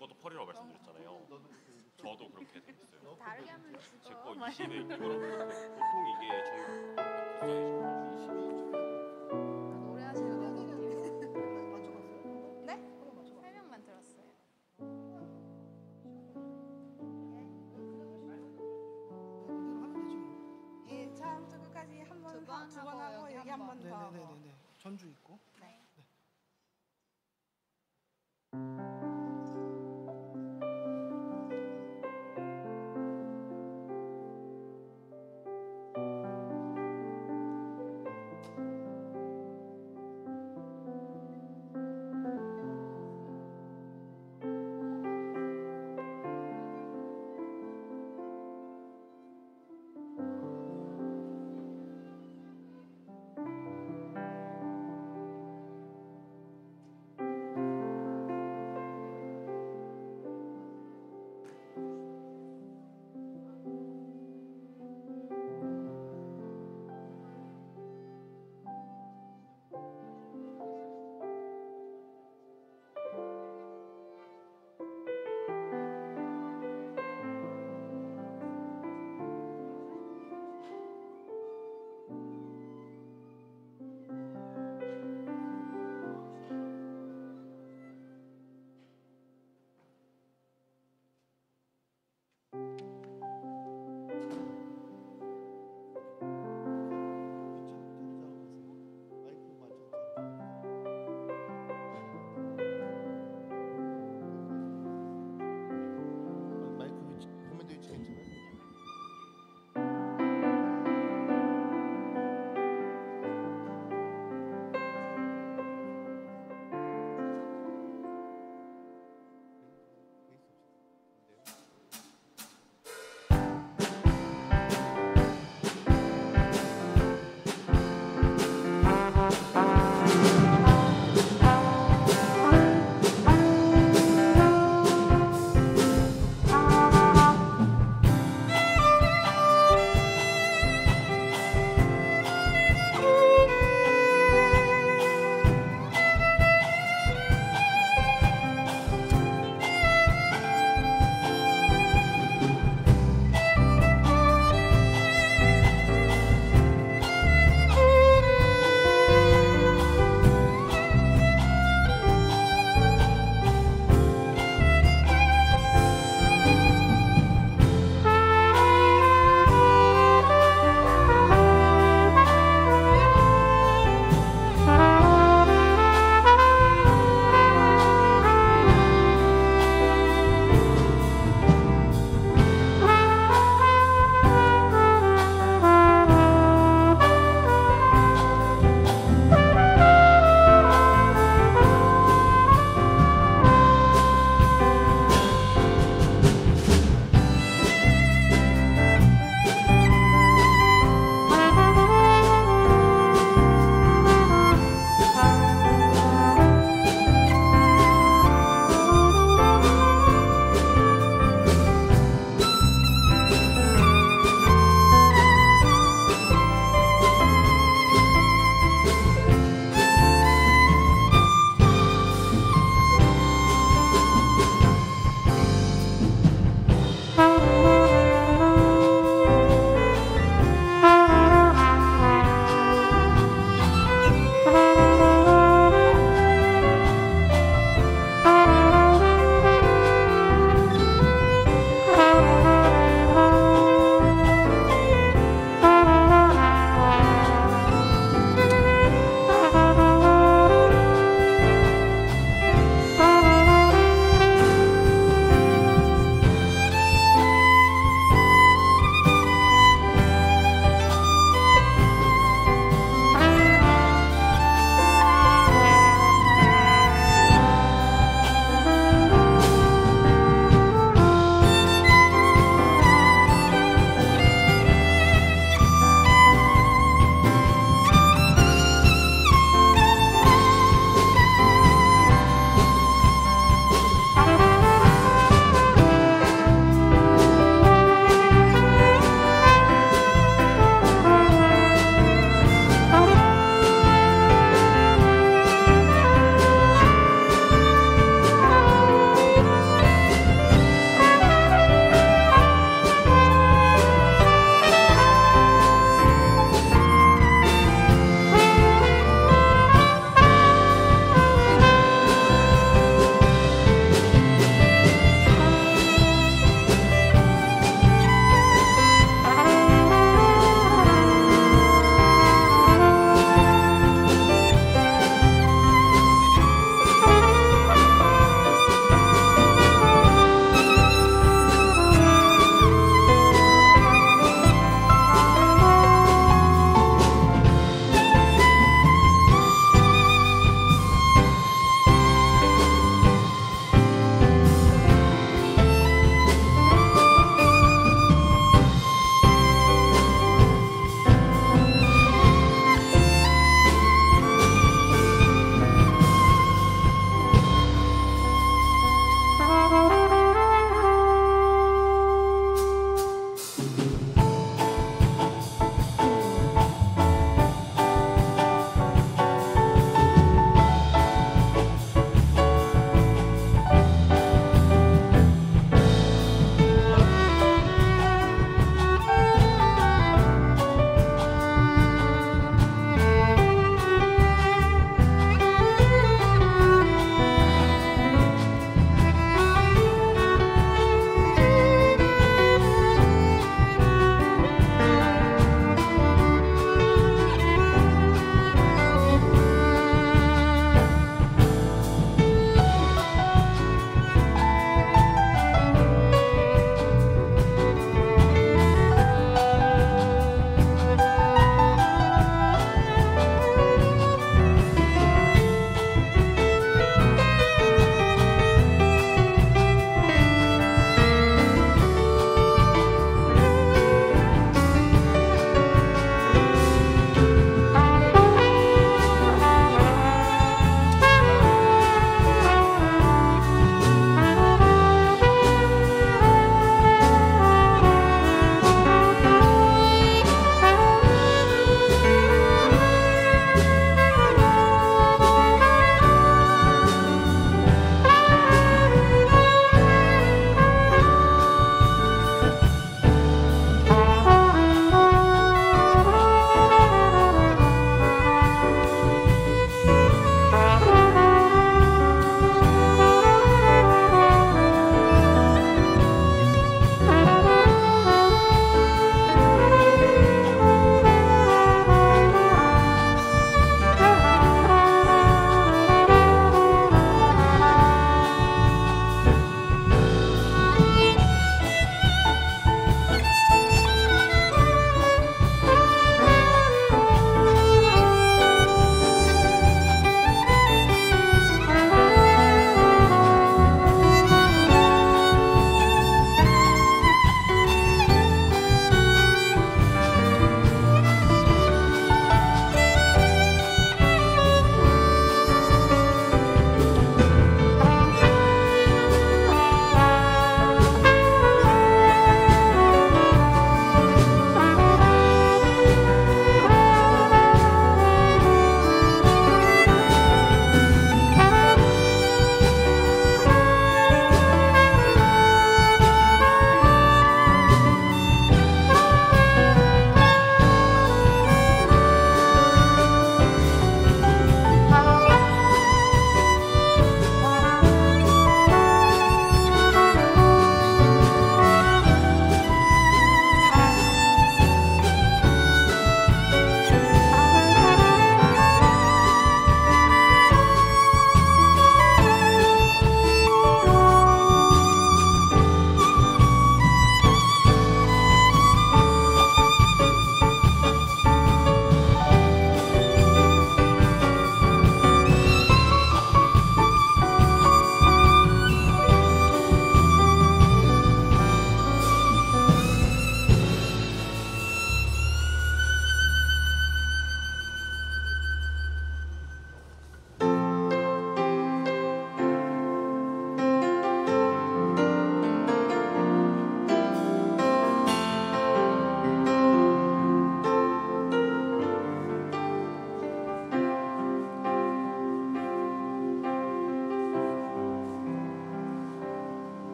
것도 펄이라고 말씀드렸잖아요. 저도 그렇게 돼 있어요. 다르게 하면 제 거 죽어. 20에 이거랑 보통 이게 저희 사이즈 20이 노래하시는 거 맞춰봤어요? 네? 그럼 맞춰봤어요. 설명만 들었어요. 하면 되지 뭐. 예, 처음부터 끝까지 한 번, 두번 두 번 하고 하고 여기 여기 한 한 번 더. 네네네네. 전주 있고. 네.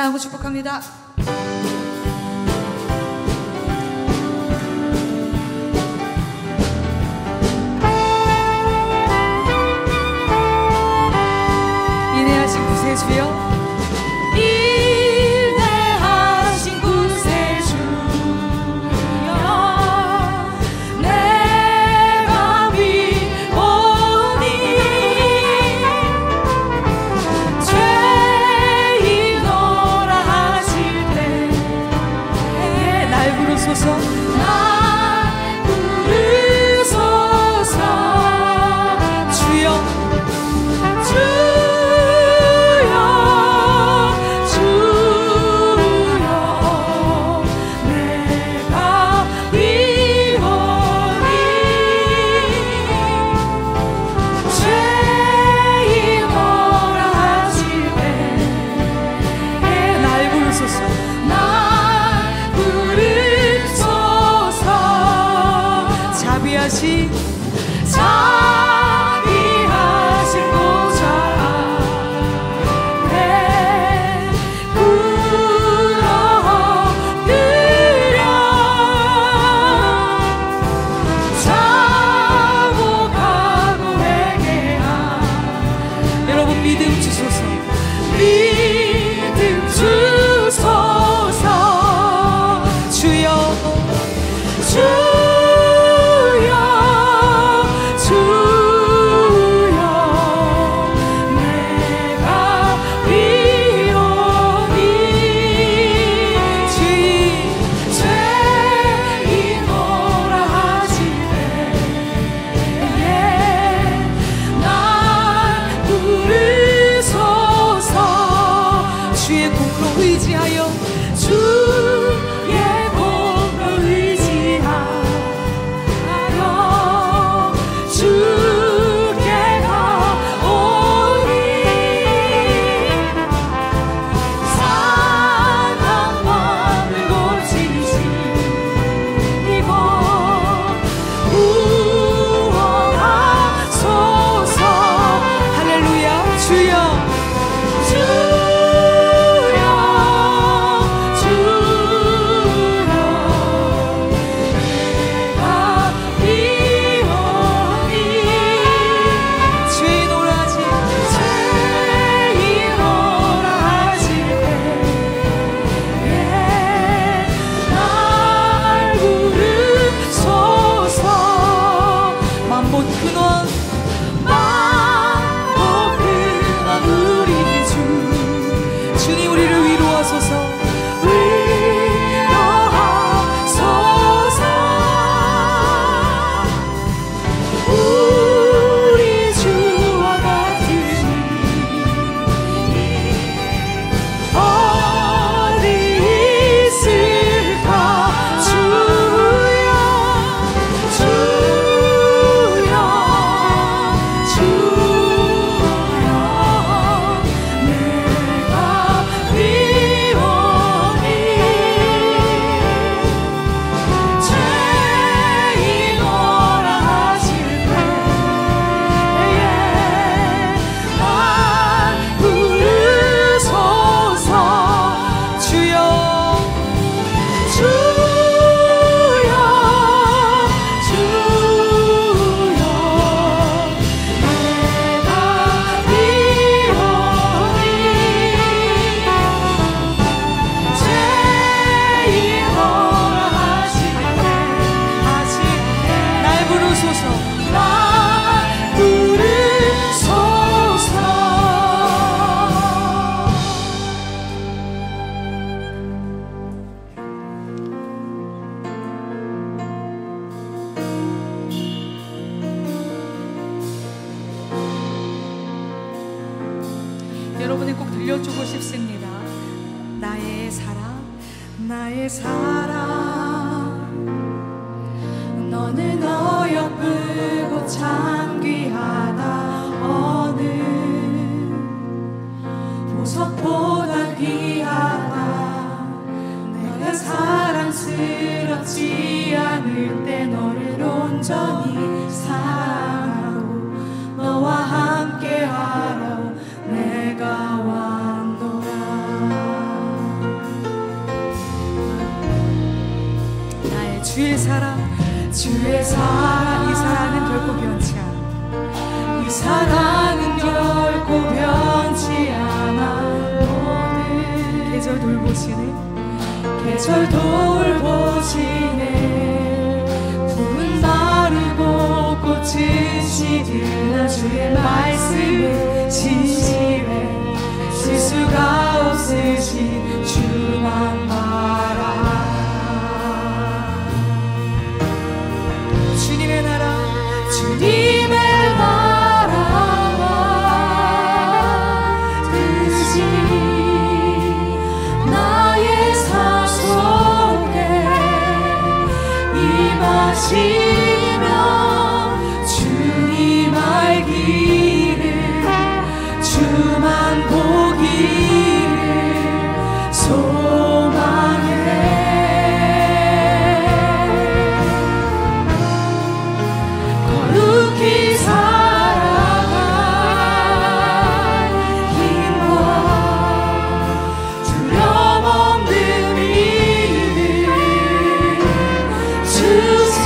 사랑하고 축복합니다. 인내하신 구세주여, 인내하신 구세주여, 내가 믿오니 죄인노라 하실 때 날 부르소서, 날 부르소서. 주여, 주여, 주여, 내가 위험이 죄인노라 하실 때 날 부르소서, 날 부르소서. 자비하신 보좌 앞에 꿇어드려 자복하고 회개한 여러분 믿음 주소서, 믿음 주소서. 주여, 주여, 주여, 내가 위험이 죄인노라 하실 때 날 부르소서. 주의 공로 의지하여, 주의 공로 의지하여 주께 가오니 상한 마음을 고치시고 구원하소서. 할렐루야. 주여, 주여, 주여, 내가 위험이 죄인노라 하실 때 날 부르소서. 만못 근원 우리 주, 주님 우리를 위로하소서, 위로하소서. 우리 주와 같으니 어디 있을까. 주여, 주여, 주여, 내가 위험이 죄인노라 하실 때 날 부르소서. 주여, 주여, 주여, 내가 위험이 죄인노라 하실 때 날 부르소서, 날 부르소서. 여러분이 꼭 들려주고 싶습니다. 나의 사랑, 나의 사랑, 너는 어여쁘고 참 귀하다. 어느 보석보다 귀하다. 내가 사랑스럽지 않을 때 너를 온전히 사랑하고 너와 함께하러 내가 왔노라. 주의 사랑 주의 사랑 이 사랑은 결코 변치 않아 이 사랑은 결코 변치 않아 모든 계절 돌보시네 계절 돌보시네 푸른 마르고 꽃은 시드나 주의 말씀은 진실해 실수가 없으신 주만 바라 주님의 나라 주님의 나라와 뜻이 나의 삶 속에 임하시며 주님 알기를 주만 보기를 소망해 거룩히 살아갈 힘과 두려움없는 믿음 주신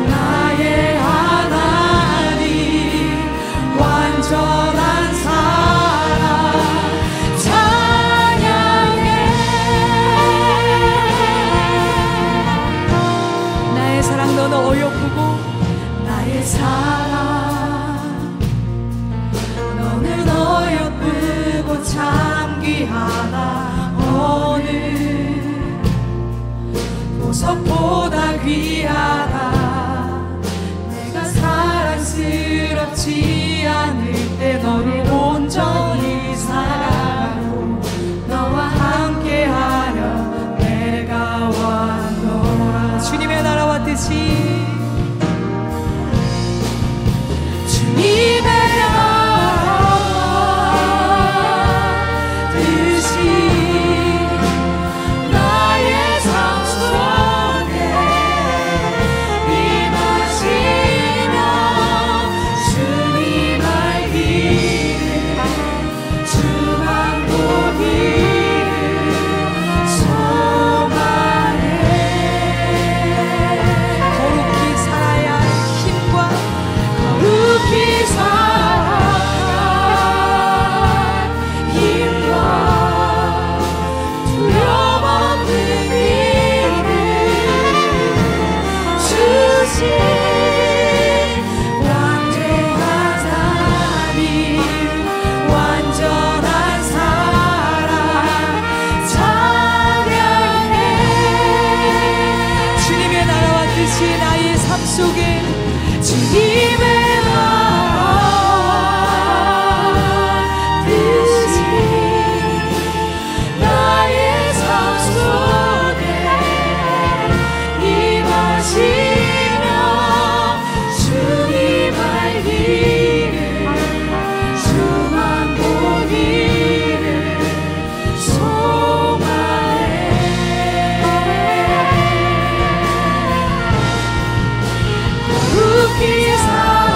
나의 하나님 완전한 사랑 찬양해 나의 사랑 너는 어여쁘고 나의 사랑 너는 어여쁘고 참 귀하다 어느 보석보다 귀하다 내가 사랑스럽지 않을 때 너를 온전히 사랑하고 너와 함께하려 내가 왔노라 주님의 나라와 뜻이 주님의 나라와 뜻이 나의 삶 속에 임하시며 주님 알기를 주만 보기를 소망해 거룩히 살아야 힘과 거룩히 살아갈 힘과 두려움없는 믿음 주신 완전한 하나님 완전한 사랑 찬양해 주님의 나라와 뜻이 나의 삶 속에 주님의 나라와 뜻이 나의 삶 속에 임하시며 주님 알기를 주만 보기를 소망해 거룩히 살아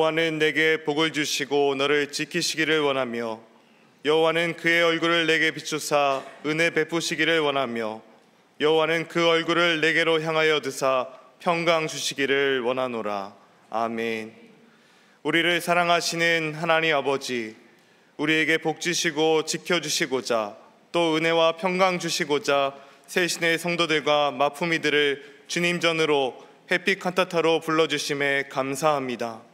여호와는 내게 복을 주시고 너를 지키시기를 원하며 여호와는 그의 얼굴을 내게 비추사 은혜 베푸시기를 원하며 여호와는 그 얼굴을 내게로 향하여 드사 평강 주시기를 원하노라. 아멘. 우리를 사랑하시는 하나님 아버지, 우리에게 복 주시고 지켜주시고자 또 은혜와 평강 주시고자 새신의 성도들과 마품이들을 주님 전으로 햇빛 칸타타로 불러주심에 감사합니다.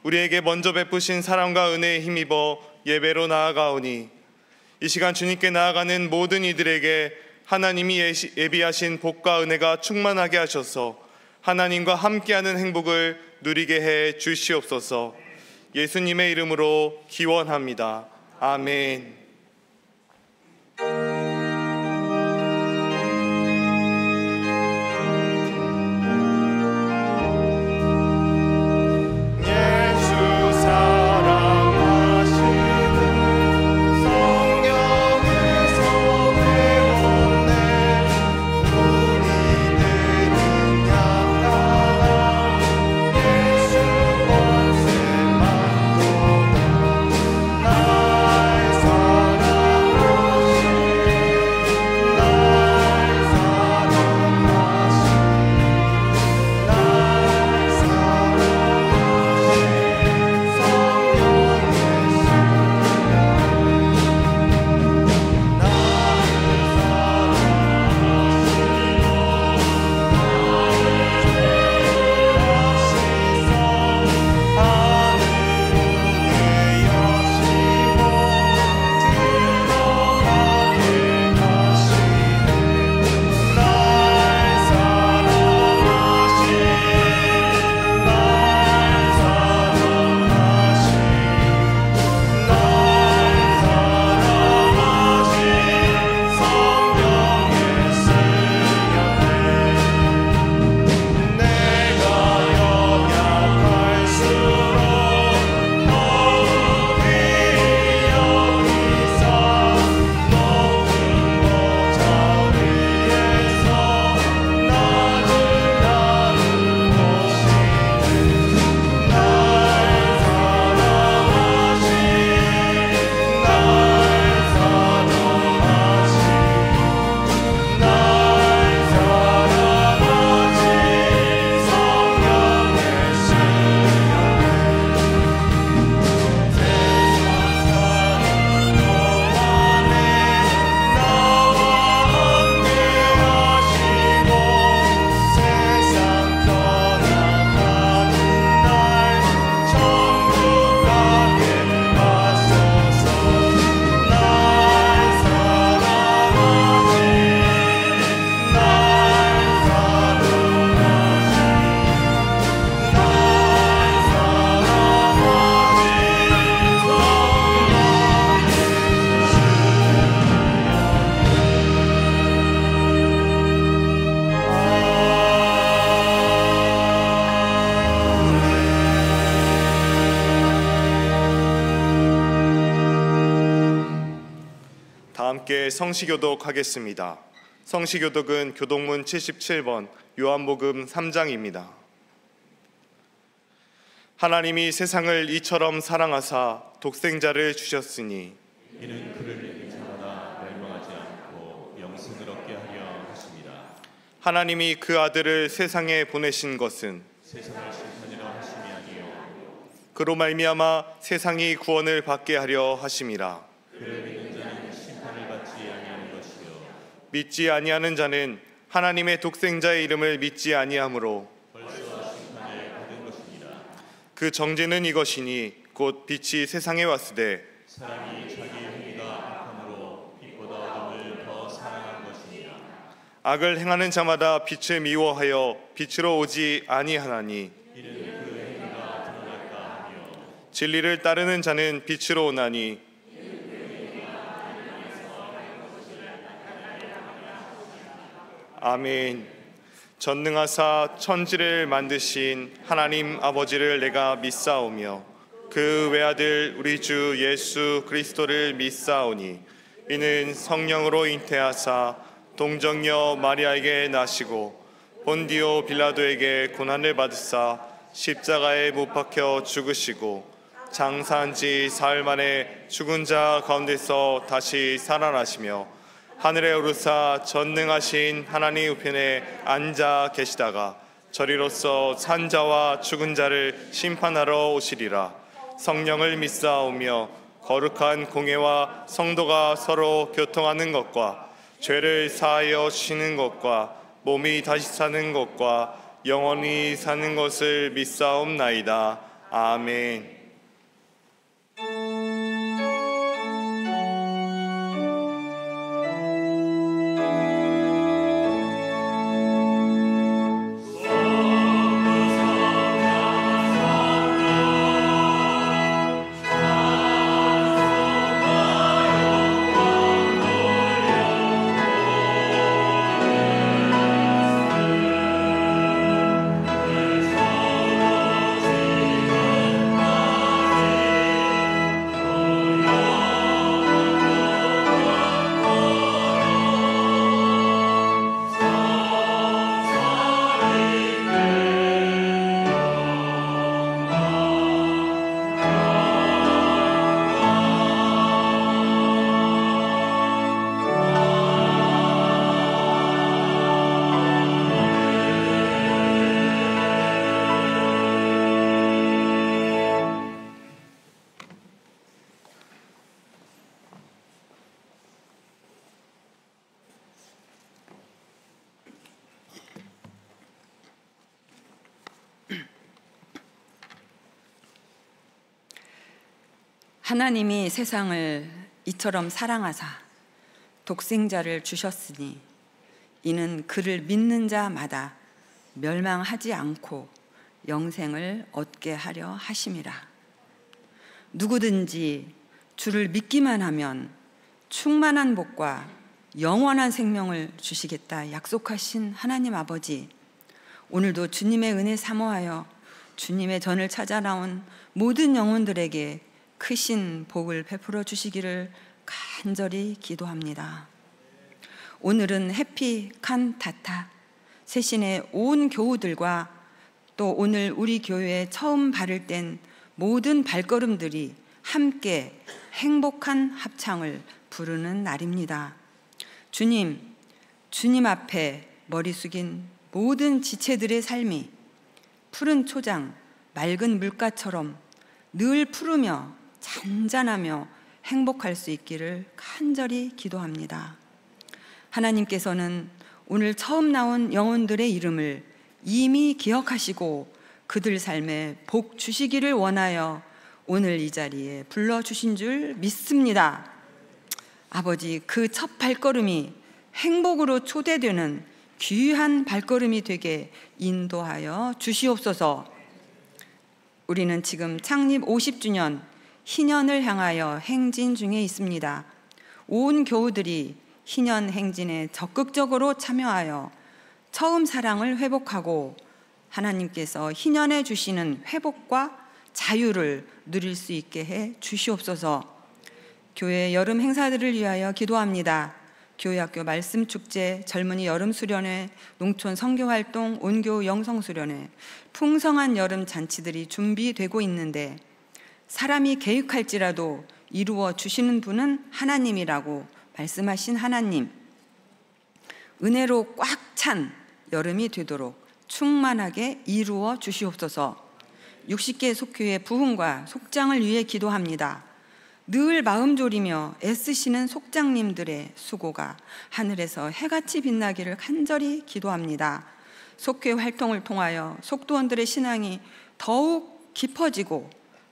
우리에게 먼저 베푸신 사랑과 은혜에 힘입어 예배로 나아가오니 이 시간 주님께 나아가는 모든 이들에게 하나님이 예비하신 복과 은혜가 충만하게 하셔서 하나님과 함께하는 행복을 누리게 해 주시옵소서. 예수님의 이름으로 기원합니다. 아멘. 함께 성시교독 하겠습니다. 성시교독은 교독문 77번 요한복음 3장입니다. 하나님이 세상을 이처럼 사랑하사 독생자를 주셨으니 이는 그를 믿는 자마다 멸망하지 않고 영생을 얻게 하려 하십니다. 하나님이 그 아들을 세상에 보내신 것은 세상을 심판하려 하심이 아니요 그로 말미암아 세상이 구원을 받게 하려 하심이라. 그를 믿는 자는 심판을 받지 아니하는 것이요 믿지 아니하는 자는 하나님의 독생자의 이름을 믿지 아니하므로 벌써 심판을 받은 것입니다. 그 정죄는 이것이니 곧 빛이 세상에 왔으되 사람이 자기 행위가 악함으로 빛보다 어둠을 더 사랑한 것이니라. 악을 행하는 자마다 빛을 미워하여 빛으로 오지 아니하나니 이는 그 행위가 드러날까 하며 진리를 따르는 자는 빛으로 오나니 아멘. 전능하사 천지를 만드신 하나님 아버지를 내가 믿사오며 그 외아들 우리 주 예수 그리스도를 믿사오니 이는 성령으로 잉태하사 동정녀 마리아에게 나시고 본디오 빌라도에게 고난을 받으사 십자가에 못 박혀 죽으시고 장사한 지 사흘 만에 죽은 자 가운데서 다시 살아나시며 하늘에 오르사 전능하신 하나님 우편에 앉아 계시다가 저리로서 산 자와 죽은 자를 심판하러 오시리라. 성령을 믿사오며 거룩한 공회와 성도가 서로 교통하는 것과 죄를 사하여 쉬는 것과 몸이 다시 사는 것과 영원히 사는 것을 믿사옵나이다. 아멘. 하나님이 세상을 이처럼 사랑하사 독생자를 주셨으니 이는 그를 믿는 자마다 멸망하지 않고 영생을 얻게 하려 하심이라. 누구든지 주를 믿기만 하면 충만한 복과 영원한 생명을 주시겠다 약속하신 하나님 아버지, 오늘도 주님의 은혜 사모하여 주님의 전을 찾아 나온 모든 영혼들에게 크신 복을 베풀어 주시기를 간절히 기도합니다. 오늘은 해피 칸타타 새신의 온 교우들과 또 오늘 우리 교회에 처음 발을 뗀 모든 발걸음들이 함께 행복한 합창을 부르는 날입니다. 주님 앞에 머리 숙인 모든 지체들의 삶이 푸른 초장, 맑은 물가처럼 늘 푸르며 잔잔하며 행복할 수 있기를 간절히 기도합니다. 하나님께서는 오늘 처음 나온 영혼들의 이름을 이미 기억하시고 그들 삶에 복 주시기를 원하여 오늘 이 자리에 불러주신 줄 믿습니다. 아버지, 그 첫 발걸음이 행복으로 초대되는 귀한 발걸음이 되게 인도하여 주시옵소서. 우리는 지금 창립 50주년 희년을 향하여 행진 중에 있습니다. 온 교우들이 희년 행진에 적극적으로 참여하여 처음 사랑을 회복하고 하나님께서 희년에 주시는 회복과 자유를 누릴 수 있게 해 주시옵소서. 교회 여름 행사들을 위하여 기도합니다. 교회학교 말씀축제, 젊은이 여름수련회, 농촌 선교활동, 온교우 영성수련회, 풍성한 여름 잔치들이 준비되고 있는데 사람이 계획할지라도 이루어 주시는 분은 하나님이라고 말씀하신 하나님, 은혜로 꽉 찬 여름이 되도록 충만하게 이루어 주시옵소서. 60개 속교회 부흥과 속장을 위해 기도합니다. 늘 마음 졸이며 애쓰시는 속장님들의 수고가 하늘에서 해같이 빛나기를 간절히 기도합니다. 속교회 활동을 통하여 속도원들의 신앙이 더욱 깊어지고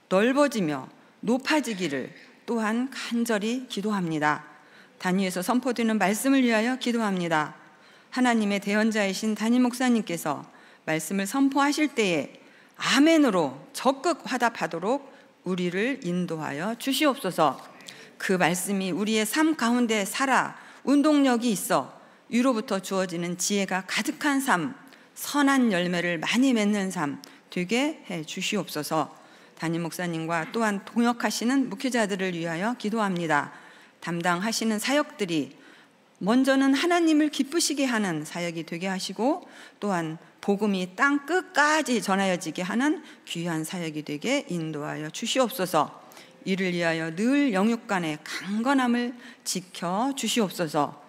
넓어지며 높아지기를 또한 간절히 기도합니다. 단위에서 선포되는 말씀을 위하여 기도합니다. 하나님의 대언자이신 담임 목사님께서 말씀을 선포하실 때에 아멘으로 적극 화답하도록 우리를 인도하여 주시옵소서. 그 말씀이 우리의 삶 가운데 살아 운동력이 있어 위로부터 주어지는 지혜가 가득한 삶, 선한 열매를 많이 맺는 삶 되게 해 주시옵소서. 담임 목사님과 또한 동역하시는 목회자들을 위하여 기도합니다. 담당하시는 사역들이 먼저는 하나님을 기쁘시게 하는 사역이 되게 하시고 또한 복음이 땅 끝까지 전하여지게 하는 귀한 사역이 되게 인도하여 주시옵소서. 이를 위하여 늘 영육간의 강건함을 지켜 주시옵소서.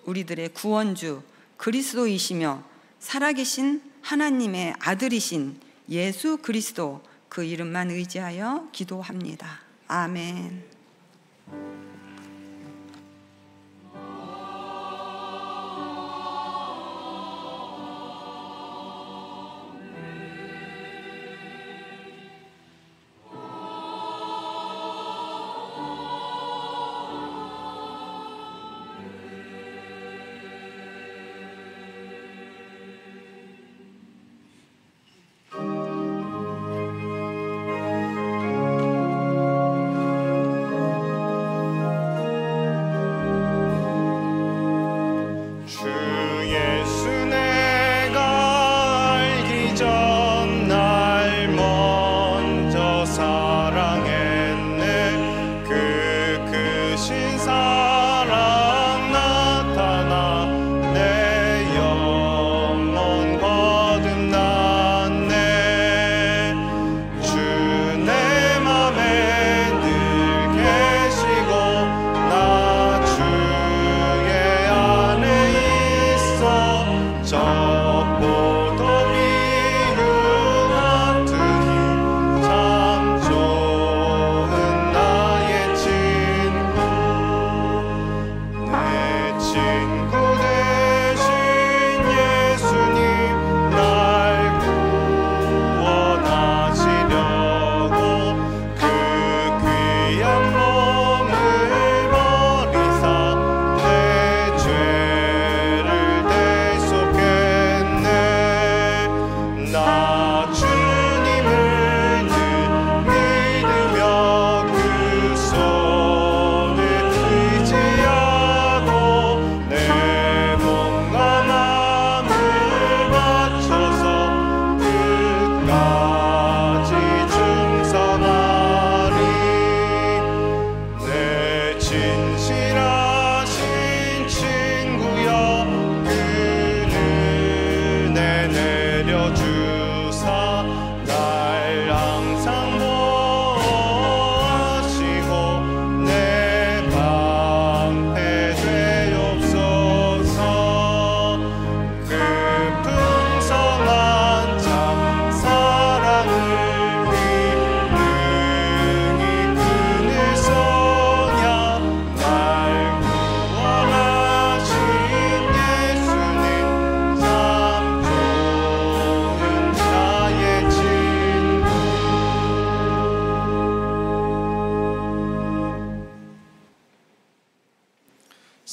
우리들의 구원주 그리스도이시며 살아계신 하나님의 아들이신 예수 그리스도 그 이름만 의지하여 기도합니다. 아멘.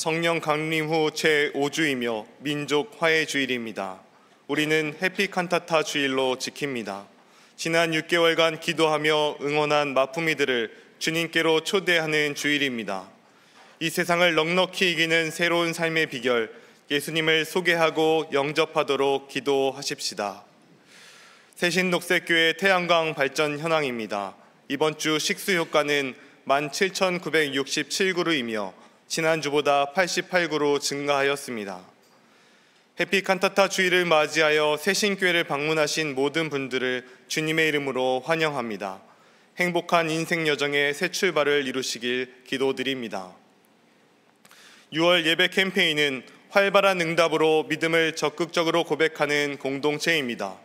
성령 강림 후 제5주이며 민족 화해 주일입니다. 우리는 해피 칸타타 주일로 지킵니다. 지난 6개월간 기도하며 응원한 마품이들을 주님께로 초대하는 주일입니다. 이 세상을 넉넉히 이기는 새로운 삶의 비결, 예수님을 소개하고 영접하도록 기도하십시다. 새신녹색교회 태양광 발전 현황입니다. 이번 주 식수 효과는 17,967그루이며 지난주보다 88그루 증가하였습니다. 해피 칸타타 주일을 맞이하여 새신교회를 방문하신 모든 분들을 주님의 이름으로 환영합니다. 행복한 인생 여정의 새 출발을 이루시길 기도드립니다. 6월 예배 캠페인은 활발한 응답으로 믿음을 적극적으로 고백하는 공동체입니다.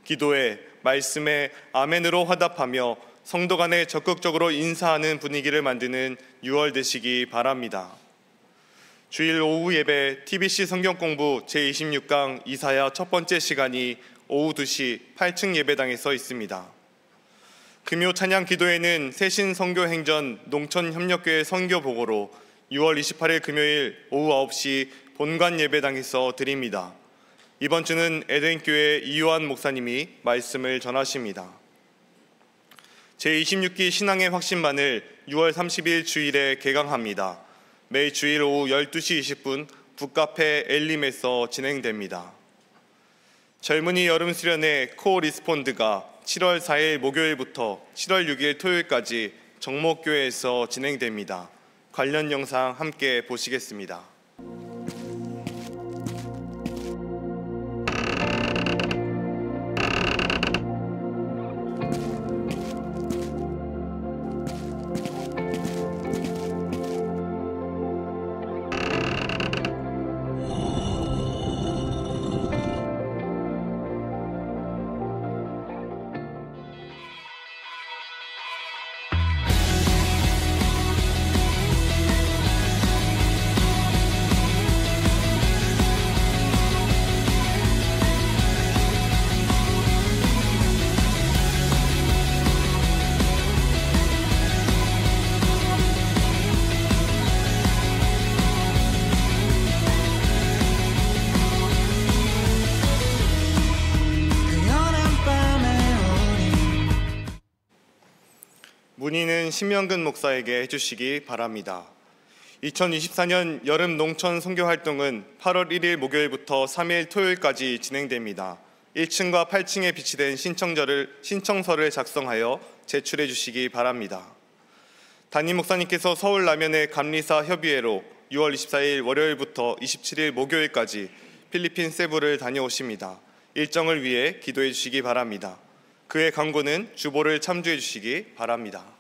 기도에, 말씀에 아멘으로 화답하며 성도 간에 적극적으로 인사하는 분위기를 만드는 6월 되시기 바랍니다. 주일 오후 예배 TBC 성경공부 제26강 이사야 첫 번째 시간이 오후 2시 8층 예배당에서 있습니다. 금요 찬양 기도회는 새신 선교행전 농촌협력교회 선교보고로 6월 28일 금요일 오후 9시 본관 예배당에서 드립니다. 이번 주는 에덴교회 이요한 목사님이 말씀을 전하십니다. 제26기 신앙의 확신반을 6월 30일 주일에 개강합니다. 매일 주일 오후 12시 20분 북카페 엘림에서 진행됩니다. 젊은이 여름 수련회 코 리스폰드가 7월 4일 목요일부터 7월 6일 토요일까지 정목교회에서 진행됩니다. 관련 영상 함께 보시겠습니다. 맡으신 신명근 목사에게 해주시기 바랍니다. 2024년 여름 농촌 선교 활동은 8월 1일 목요일부터 3일 토요일까지 진행됩니다. 1층과 8층에 비치된 신청서를 작성하여 제출해 주시기 바랍니다. 담임 목사님께서 서울 남현의 감리사 협의회로 6월 24일 월요일부터 27일 목요일까지 필리핀 세부를 다녀오십니다. 일정을 위해 기도해 주시기 바랍니다. 그의 강구는 주보를 참조해 주시기 바랍니다.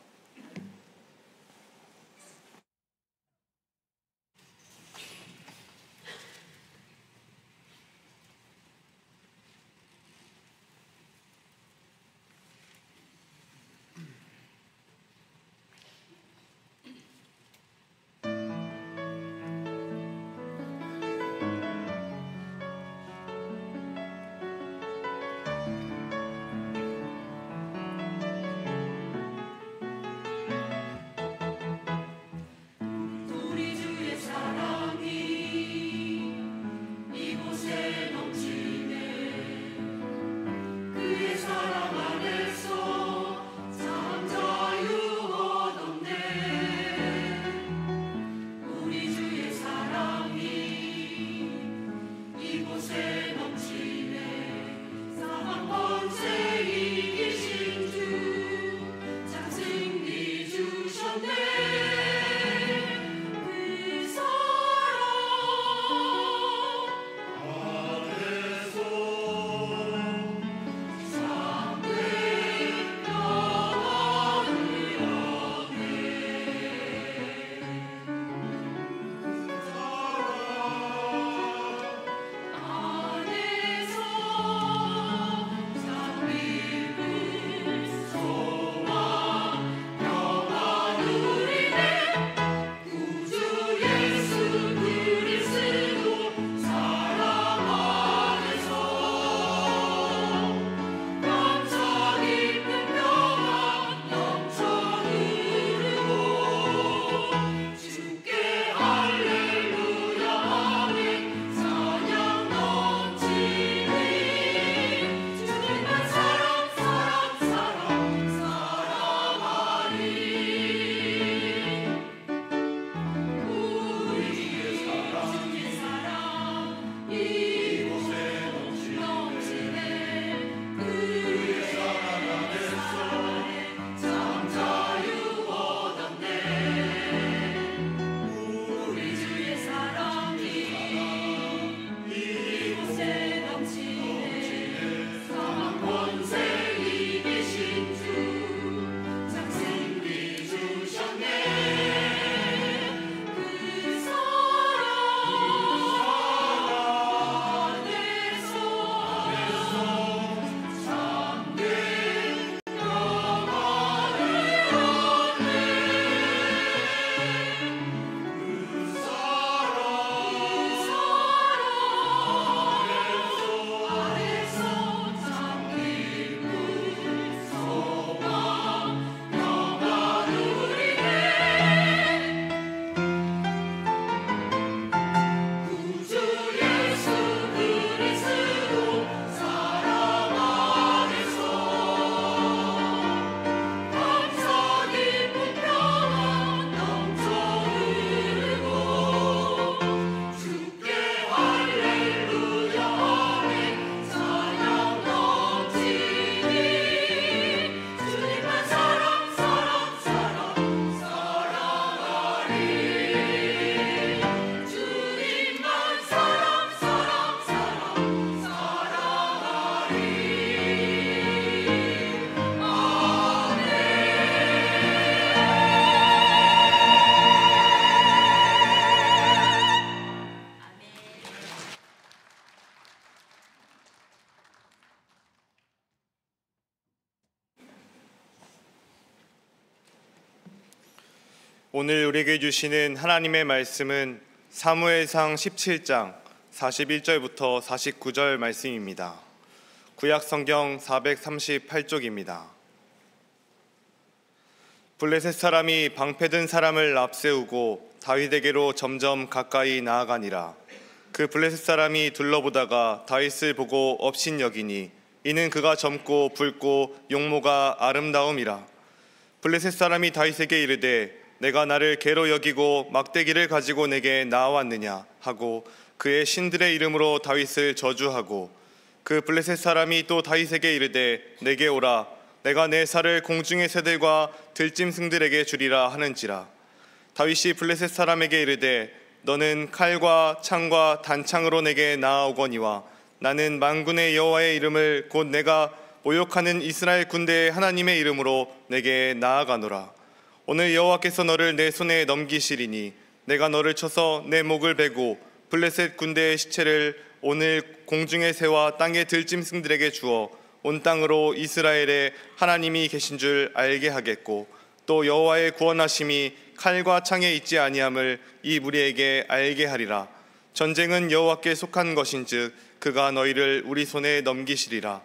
오늘 우리에게 주시는 하나님의 말씀은 사무엘상 17장 41절부터 49절 말씀입니다. 구약 성경 438쪽입니다. 블레셋 사람이 방패든 사람을 앞세우고 다윗에게로 점점 가까이 나아가니라. 그 블레셋 사람이 둘러보다가 다윗을 보고 업신여기니 이는 그가 젊고 붉고 용모가 아름다움이라. 블레셋 사람이 다윗에게 이르되 내가 나를 개로 여기고 막대기를 가지고 내게 나아왔느냐 하고 그의 신들의 이름으로 다윗을 저주하고 그 블레셋 사람이 또 다윗에게 이르되 내게 오라 내가 내 살을 공중의 새들과 들짐승들에게 주리라 하는지라. 다윗이 블레셋 사람에게 이르되 너는 칼과 창과 단창으로 내게 나아오거니와 나는 만군의 여호와의 이름을 곧 내가 모욕하는 이스라엘 군대의 하나님의 이름으로 내게 나아가노라. 오늘 여호와께서 너를 내 손에 넘기시리니 내가 너를 쳐서 내 목을 베고 블레셋 군대의 시체를 오늘 공중의 새와 땅의 들짐승들에게 주어 온 땅으로 이스라엘의 하나님이 계신 줄 알게 하겠고 또 여호와의 구원하심이 칼과 창에 있지 아니함을 이 무리에게 알게 하리라. 전쟁은 여호와께 속한 것인즉 그가 너희를 우리 손에 넘기시리라.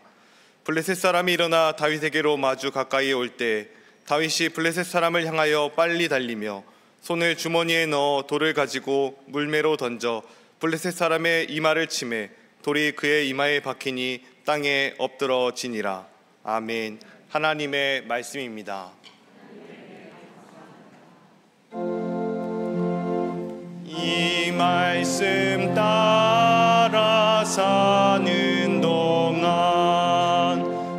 블레셋 사람이 일어나 다윗에게로 마주 가까이 올 때 다윗이 블레셋 사람을 향하여 빨리 달리며 손을 주머니에 넣어 돌을 가지고 물매로 던져 블레셋 사람의 이마를 치매 돌이 그의 이마에 박히니 땅에 엎드러지니라. 아멘. 하나님의 말씀입니다. 이 말씀 따라 사는 동안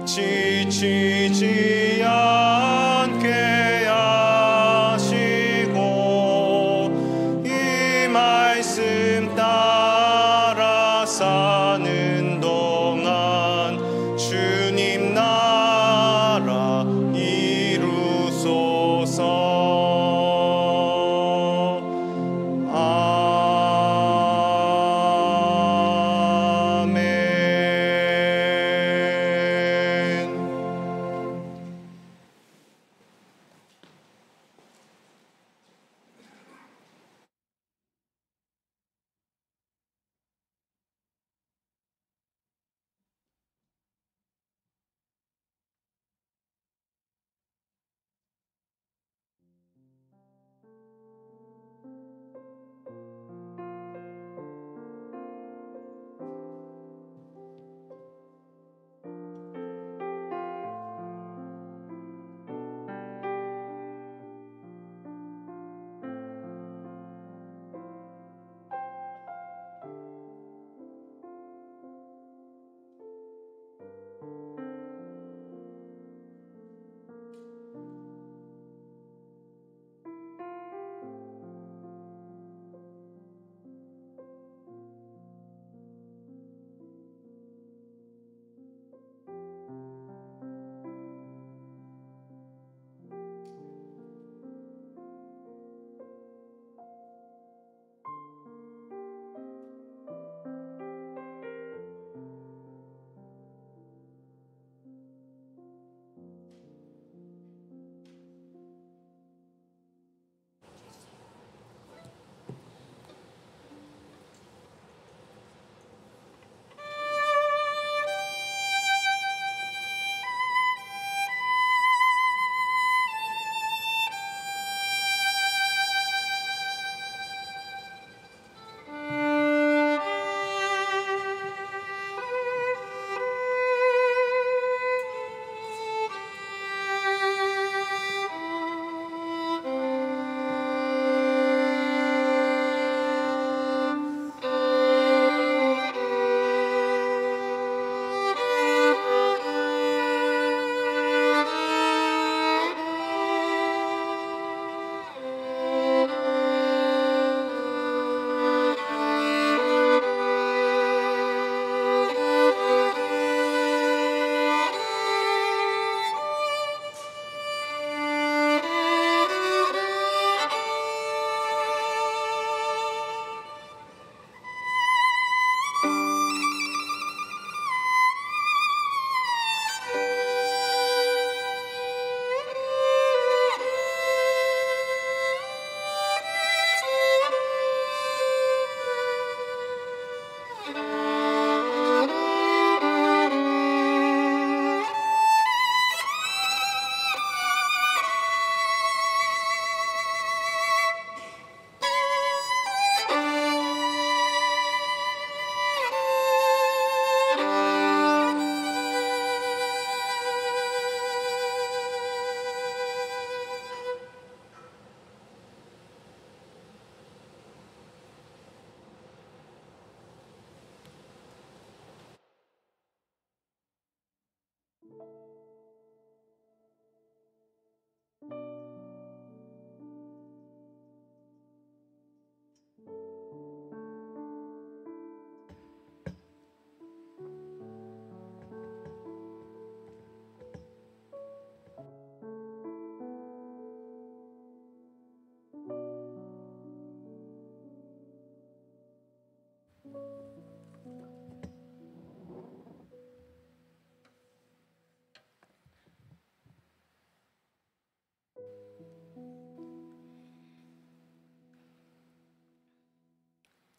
지치지 않게 하시고 이 말씀 따라 사는 동안 주님 나라 이루소서.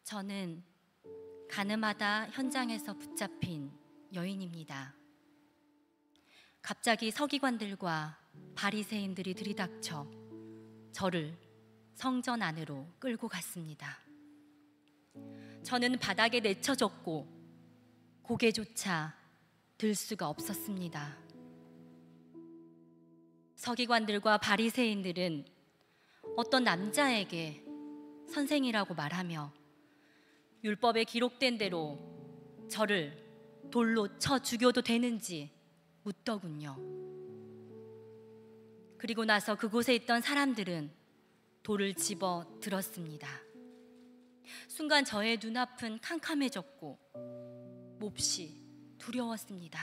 저는 가늠하다 현장에서 붙잡힌 여인입니다. 갑자기 서기관들과 바리새인들이 들이닥쳐 저를 성전 안으로 끌고 갔습니다. 저는 바닥에 내쳐졌고 고개조차 들 수가 없었습니다. 서기관들과 바리새인들은 어떤 남자에게 선생이라고 말하며 율법에 기록된 대로 저를 돌로 쳐 죽여도 되는지 묻더군요. 그리고 나서 그곳에 있던 사람들은 돌을 집어 들었습니다. 순간 저의 눈앞은 캄캄해졌고 몹시 두려웠습니다.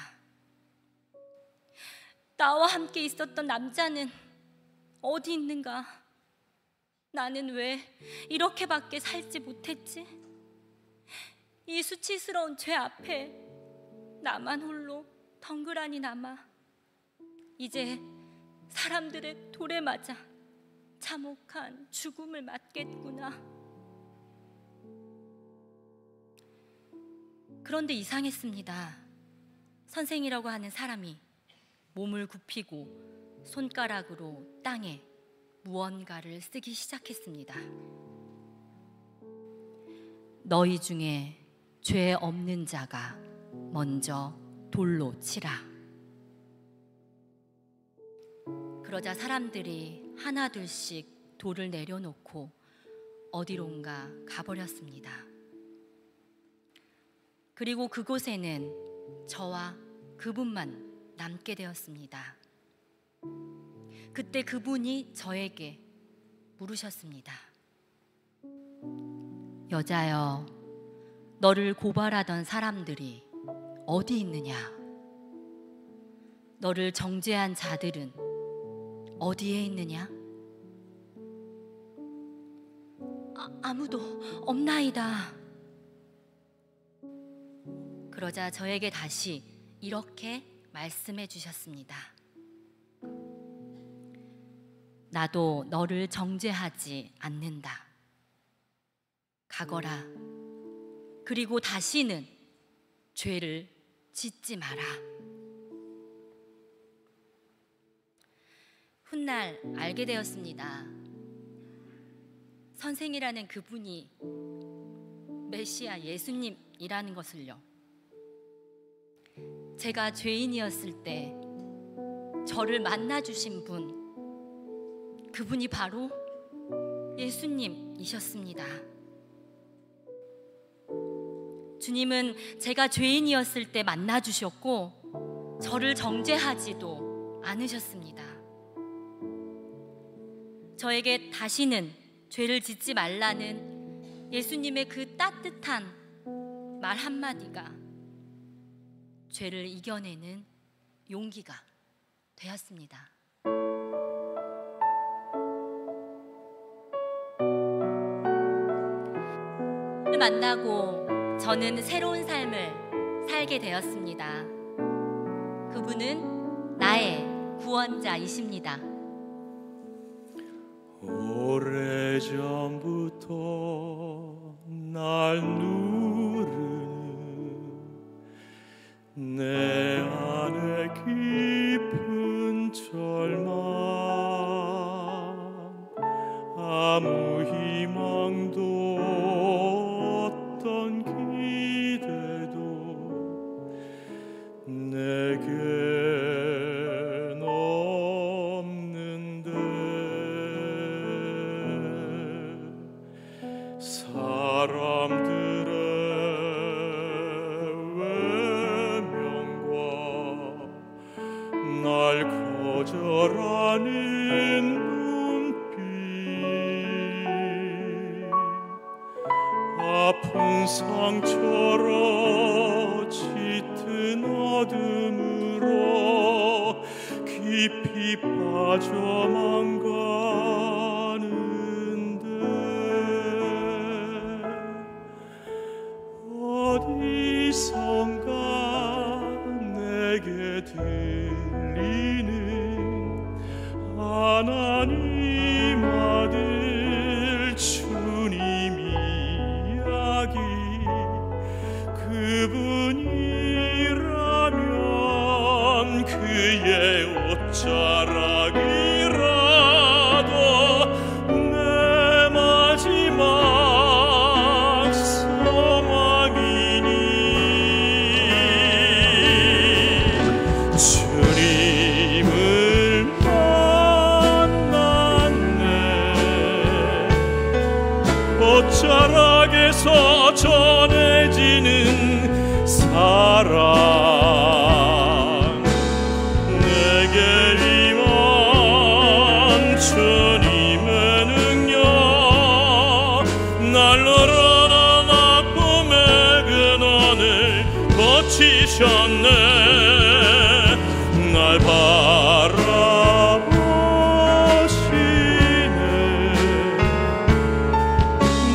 나와 함께 있었던 남자는 어디 있는가? 나는 왜 이렇게밖에 살지 못했지? 이 수치스러운 죄 앞에 나만 홀로 덩그러니 남아 이제 사람들의 돌에 맞아 참혹한 죽음을 맞겠구나. 그런데 이상했습니다. 선생이라고 하는 사람이 몸을 굽히고 손가락으로 땅에 무언가를 쓰기 시작했습니다. 너희 중에 죄 없는 자가 먼저 돌로 치라. 그러자 사람들이 하나둘씩 돌을 내려놓고 어디론가 가버렸습니다. 그리고 그곳에는 저와 그분만 남게 되었습니다. 그때 그분이 저에게 물으셨습니다. 여자여, 너를 고발하던 사람들이 어디 있느냐? 너를 정죄한 자들은 어디에 있느냐? 아무도 없나이다. 그러자 저에게 다시 이렇게 말씀해 주셨습니다. 나도 너를 정죄하지 않는다. 가거라. 그리고 다시는 죄를 짓지 마라. 훗날 알게 되었습니다. 선생이라는 그분이 메시아 예수님이라는 것을요. 제가 죄인이었을 때 저를 만나주신 분, 그분이 바로 예수님이셨습니다. 주님은 제가 죄인이었을 때 만나주셨고 저를 정죄하지도 않으셨습니다. 저에게 다시는 죄를 짓지 말라는 예수님의 그 따뜻한 말 한마디가 죄를 이겨내는 용기가 되었습니다. 만나고 저는 새로운 삶을 살게 되었습니다. 그분은 나의 구원자이십니다. 오래전부터 날 누르는 내 안에 깊은 절망, 아무 희망도 어떤 기대도 내겐 없는데 사람들의 외면과 날 거절하는 아픈 상처로 짙은 어둠으로 깊이 빠져만 가는데 어디선가 내게 들리는 하나님 아들 주님이 사랑 내게 임한 주님의 능력 날로라는 아픔의 근원을 고치셨네. 날 바라보시네.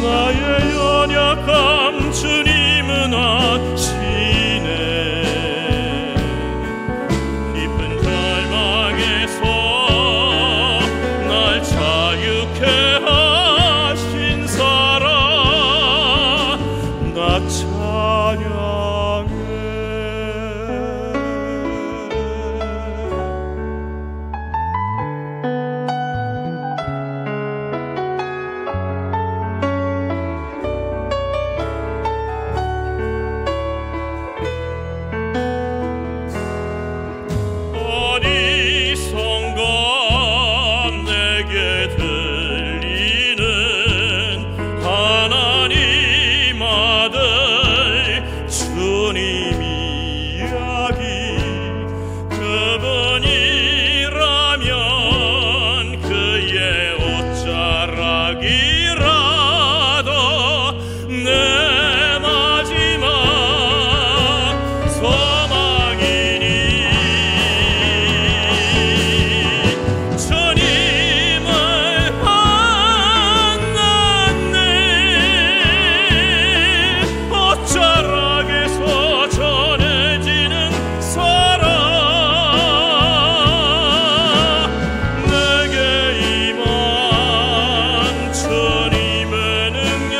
나의 연약함 주님은 아시네. 깊은 절망에서 날 자유케 하신 사랑 나 찬양해. 어디선가 내게 들리는 하나님 아들 주님 이야기 그분이라면 그의 옷자락이라도 내 마지막 소망이니 주님을 만났네. 옷자락에서 전해지는 사랑 내게 임한 주님의 능력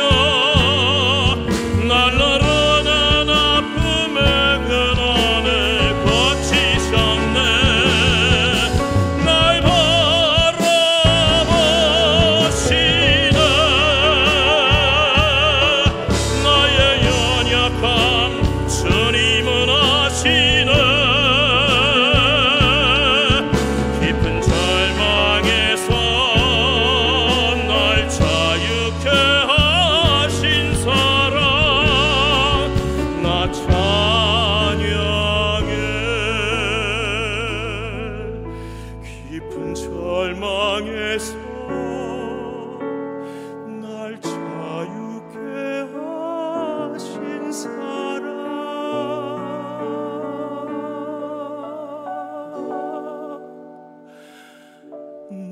날라라는 아픔의 근원을 고치셨네. 날 바라보시네. 나의 연약함 주님은 아시네. 깊은 절망에서 날 자유케 하신 사랑 나 찬양해. 깊은 절망에서 날 자유케 하신 사랑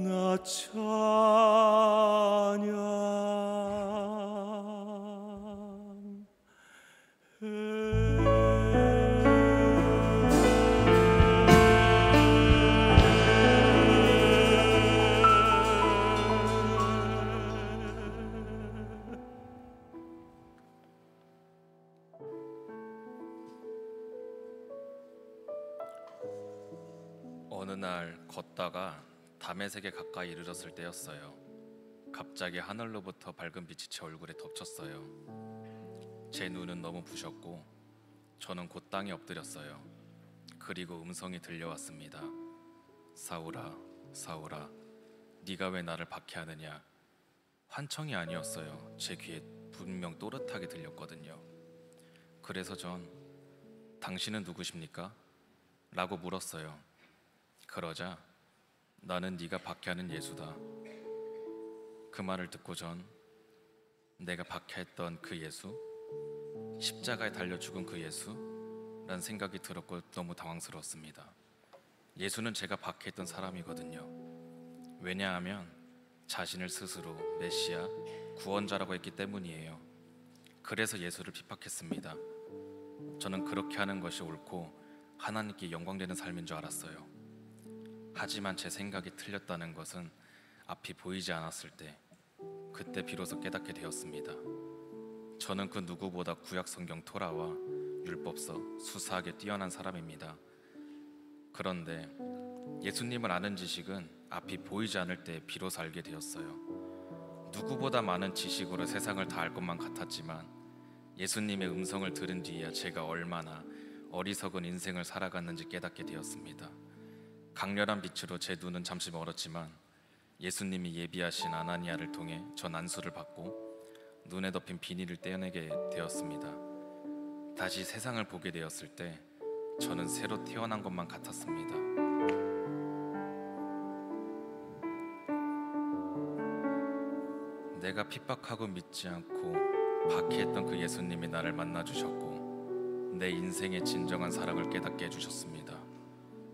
나 어느 날 걷다가 다메섹에 가까이 이르렀을 때였어요. 갑자기 하늘로부터 밝은 빛이 제 얼굴에 덮쳤어요. 제 눈은 너무 부셨고 저는 곧 땅에 엎드렸어요. 그리고 음성이 들려왔습니다. 사울아, 사울아, 네가 왜 나를 박해하느냐. 환청이 아니었어요. 제 귀에 분명 또렷하게 들렸거든요. 그래서 전 당신은 누구십니까? 라고 물었어요. 그러자 나는 네가 박해하는 예수다. 그 말을 듣고 전 내가 박해했던 그 예수? 십자가에 달려 죽은 그 예수? 라는 생각이 들었고 너무 당황스러웠습니다. 예수는 제가 박해했던 사람이거든요. 왜냐하면 자신을 스스로 메시아, 구원자라고 했기 때문이에요. 그래서 예수를 핍박했습니다. 저는 그렇게 하는 것이 옳고 하나님께 영광되는 삶인 줄 알았어요. 하지만 제 생각이 틀렸다는 것은 앞이 보이지 않았을 때, 그때 비로소 깨닫게 되었습니다. 저는 그 누구보다 구약 성경 토라와 율법서 수사하게 뛰어난 사람입니다. 그런데 예수님을 아는 지식은 앞이 보이지 않을 때 비로소 알게 되었어요. 누구보다 많은 지식으로 세상을 다 알 것만 같았지만 예수님의 음성을 들은 뒤에야 제가 얼마나 어리석은 인생을 살아갔는지 깨닫게 되었습니다. 강렬한 빛으로 제 눈은 잠시 멀었지만 예수님이 예비하신 아나니아를 통해 전 안수를 받고 눈에 덮인 비닐을 떼어내게 되었습니다. 다시 세상을 보게 되었을 때 저는 새로 태어난 것만 같았습니다. 내가 핍박하고 믿지 않고 박해했던 그 예수님이 나를 만나주셨고 내 인생의 진정한 사랑을 깨닫게 해주셨습니다.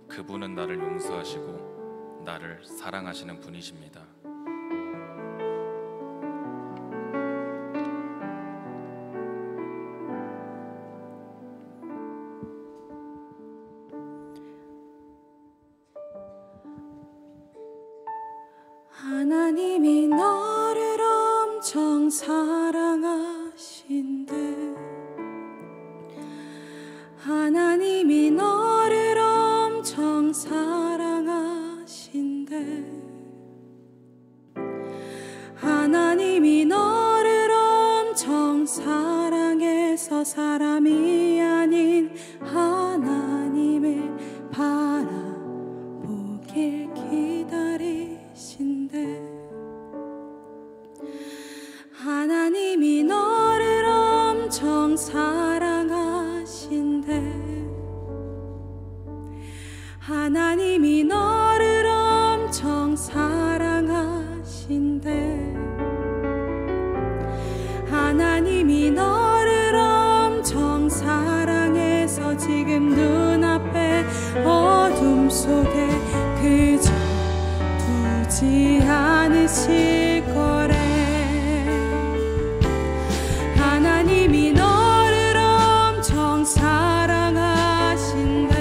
그분은 나를 용서하시고 나를 사랑하시는 분이십니다. 하나님이 너를 엄청 사랑하신대. 하나님이 너를 엄청 사랑하신대. 하나님이 너를 엄청 사랑해서 사람이 아닌 하나님을 바라보길 기다리신대. 하나님이 너를 엄청 사랑하신대. 하나님이 너를 엄청 사랑하신대. 하나님이 너를 엄청 사랑해서 지금 눈앞에 어둠 속에 그저 두지 않으실 거래. 하나님이 너를 엄청 사랑하신대.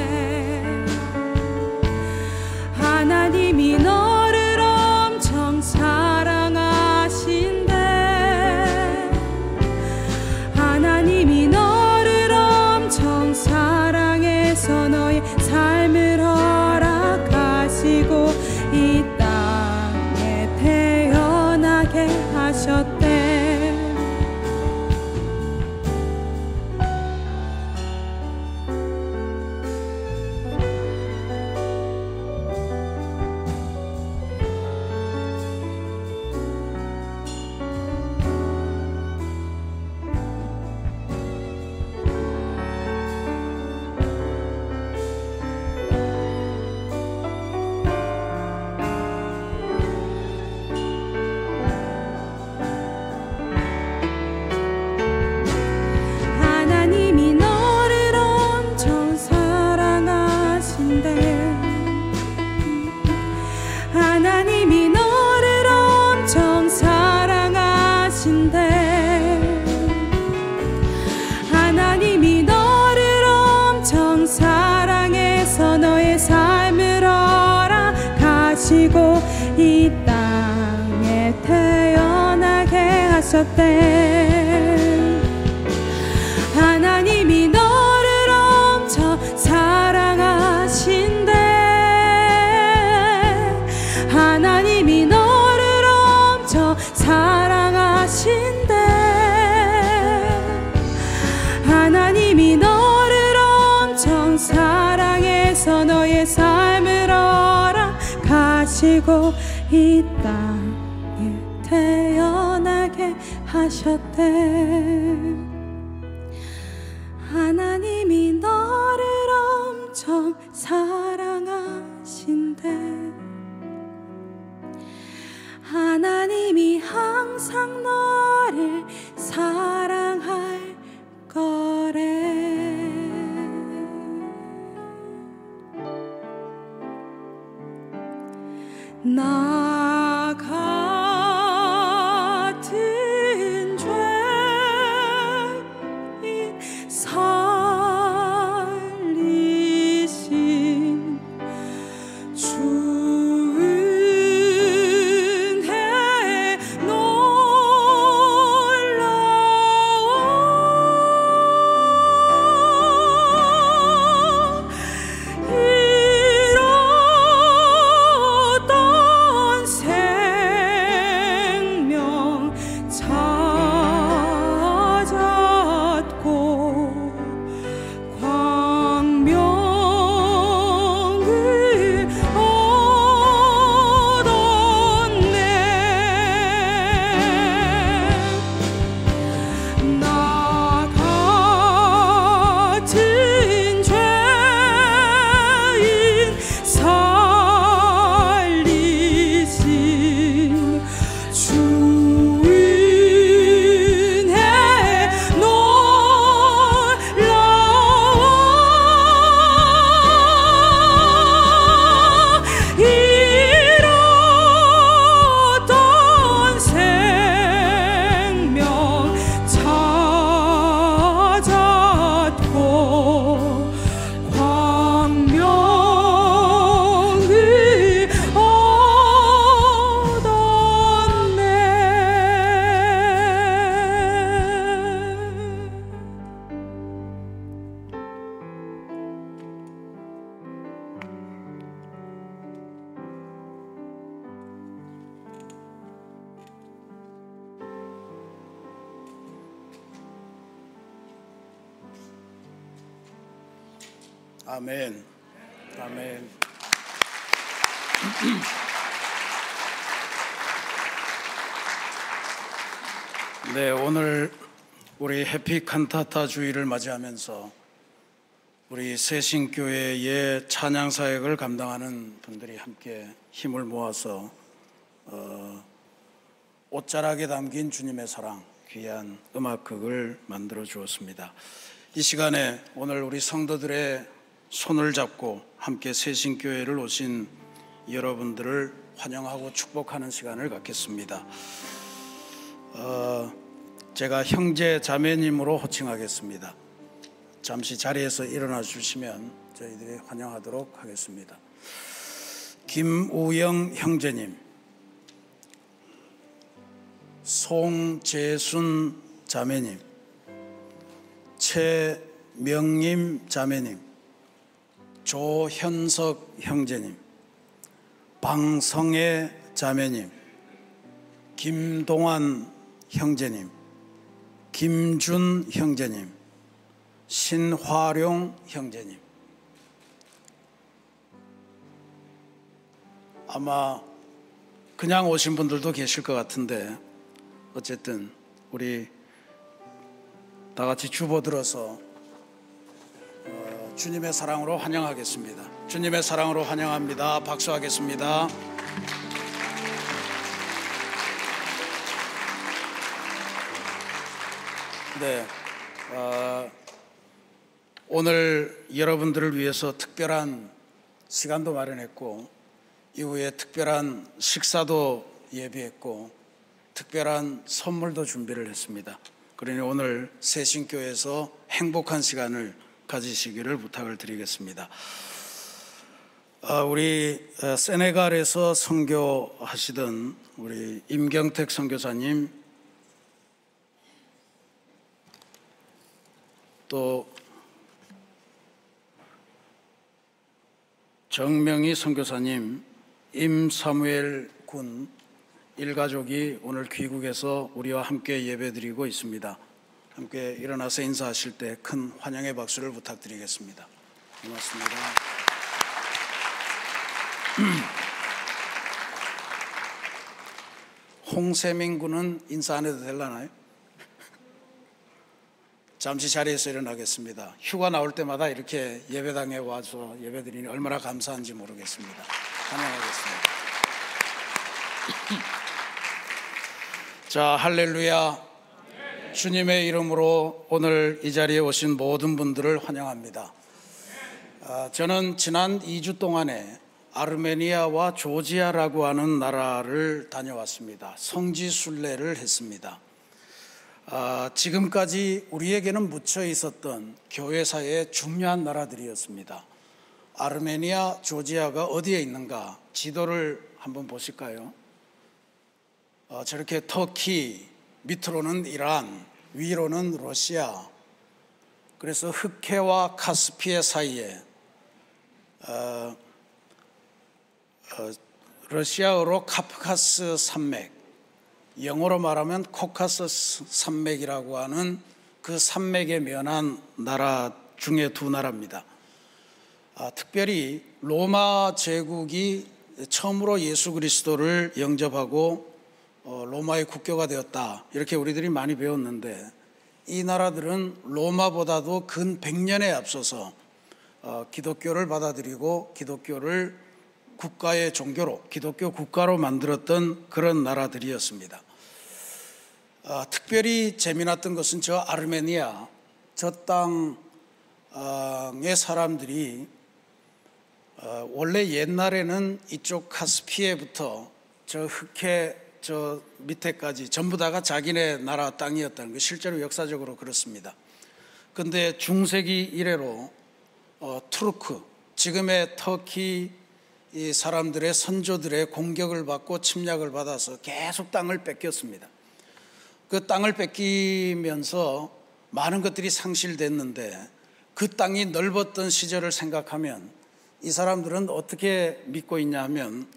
하나님이 너를 엄청 사랑하신대. 하나님이 너를 엄청 사랑해서 너의 삶을 허락하시고 이 땅에 태어나게 하셨대. 하나님이 너를 엄청 사랑하신대. 하나님이 너를 엄청 사랑하신대. 하나님이 너를 엄청 사랑해서 너의 삶을 허락하시고 이 땅에 태어나게 하셨대. 하나님이 너를 엄청 사랑하신대. 하나님이 너를 엄청 사랑하신대. 하나님이 너를 엄청 사랑해서 너의 삶을 허락하시고 이 땅에 태어나게 하셨대. 하나님이 너를 엄청 사랑하신대. 하나님이 항상 너를 사랑할 거래. 나 같은 죄인 살리신 주 은혜 높으리. 아멘. 아멘. 네, 오늘 우리 해피 칸타타 주일을 맞이하면서 우리 새신교회의 찬양 사역을 감당하는 분들이 함께 힘을 모아서 옷자락에 담긴 주님의 사랑, 귀한 음악극을 만들어 주었습니다. 이 시간에 오늘 우리 성도들의 손을 잡고 함께 새신교회를 오신 여러분들을 환영하고 축복하는 시간을 갖겠습니다. 제가 형제 자매님으로 호칭하겠습니다. 잠시 자리에서 일어나 주시면 저희들이 환영하도록 하겠습니다. 김우영 형제님, 송재순 자매님, 최명림 자매님, 조현석 형제님, 방성애 자매님, 김동환 형제님, 김준 형제님, 신화룡 형제님. 아마 그냥 오신 분들도 계실 것 같은데 어쨌든 우리 다 같이 주보들어서 주님의 사랑으로 환영하겠습니다. 주님의 사랑으로 환영합니다. 박수하겠습니다. 네, 오늘 여러분들을 위해서 특별한 시간도 마련했고 이후에 특별한 식사도 예비했고 특별한 선물도 준비를 했습니다. 그러니 오늘 새신교회에서 행복한 시간을 가지시기를 부탁을 드리겠습니다. 우리 세네갈에서 선교하시던 우리 임경택 선교사님, 또 정명희 선교사님, 임사무엘 군 일가족이 오늘 귀국해서 우리와 함께 예배드리고 있습니다. 함께 일어나서 인사하실 때 큰 환영의 박수를 부탁드리겠습니다. 고맙습니다. 홍세민 군은 인사 안 해도 되려나요? 잠시 자리에서 일어나겠습니다. 휴가 나올 때마다 이렇게 예배당에 와서 예배드리니 얼마나 감사한지 모르겠습니다. 환영하겠습니다. 자, 할렐루야. 주님의 이름으로 오늘 이 자리에 오신 모든 분들을 환영합니다. 저는 지난 2주 동안에 아르메니아와 조지아라고 하는 나라를 다녀왔습니다. 성지 순례를 했습니다. 지금까지 우리에게는 묻혀 있었던 교회사의 중요한 나라들이었습니다. 아르메니아, 조지아가 어디에 있는가 지도를 한번 보실까요? 저렇게 터키, 밑으로는 이란, 위로는 러시아, 그래서 흑해와 카스피해 사이에 러시아어로 카프카스 산맥, 영어로 말하면 코카서스 산맥이라고 하는 그 산맥에 면한 나라 중에 두 나라입니다. 특별히 로마 제국이 처음으로 예수 그리스도를 영접하고 로마의 국교가 되었다, 이렇게 우리들이 많이 배웠는데 이 나라들은 로마보다도 근 100년에 앞서서 기독교를 받아들이고 기독교를 국가의 종교로, 기독교 국가로 만들었던 그런 나라들이었습니다. 특별히 재미났던 것은 저 아르메니아, 저 땅의 사람들이 원래 옛날에는 이쪽 카스피해부터 저 흑해 저 밑에까지 전부 다가 자기네 나라 땅이었다는 게 실제로 역사적으로 그렇습니다. 그런데 중세기 이래로 투르크, 지금의 터키 이 사람들의 선조들의 공격을 받고 침략을 받아서 계속 땅을 뺏겼습니다. 그 땅을 뺏기면서 많은 것들이 상실됐는데 그 땅이 넓었던 시절을 생각하면 이 사람들은 어떻게 믿고 있냐 하면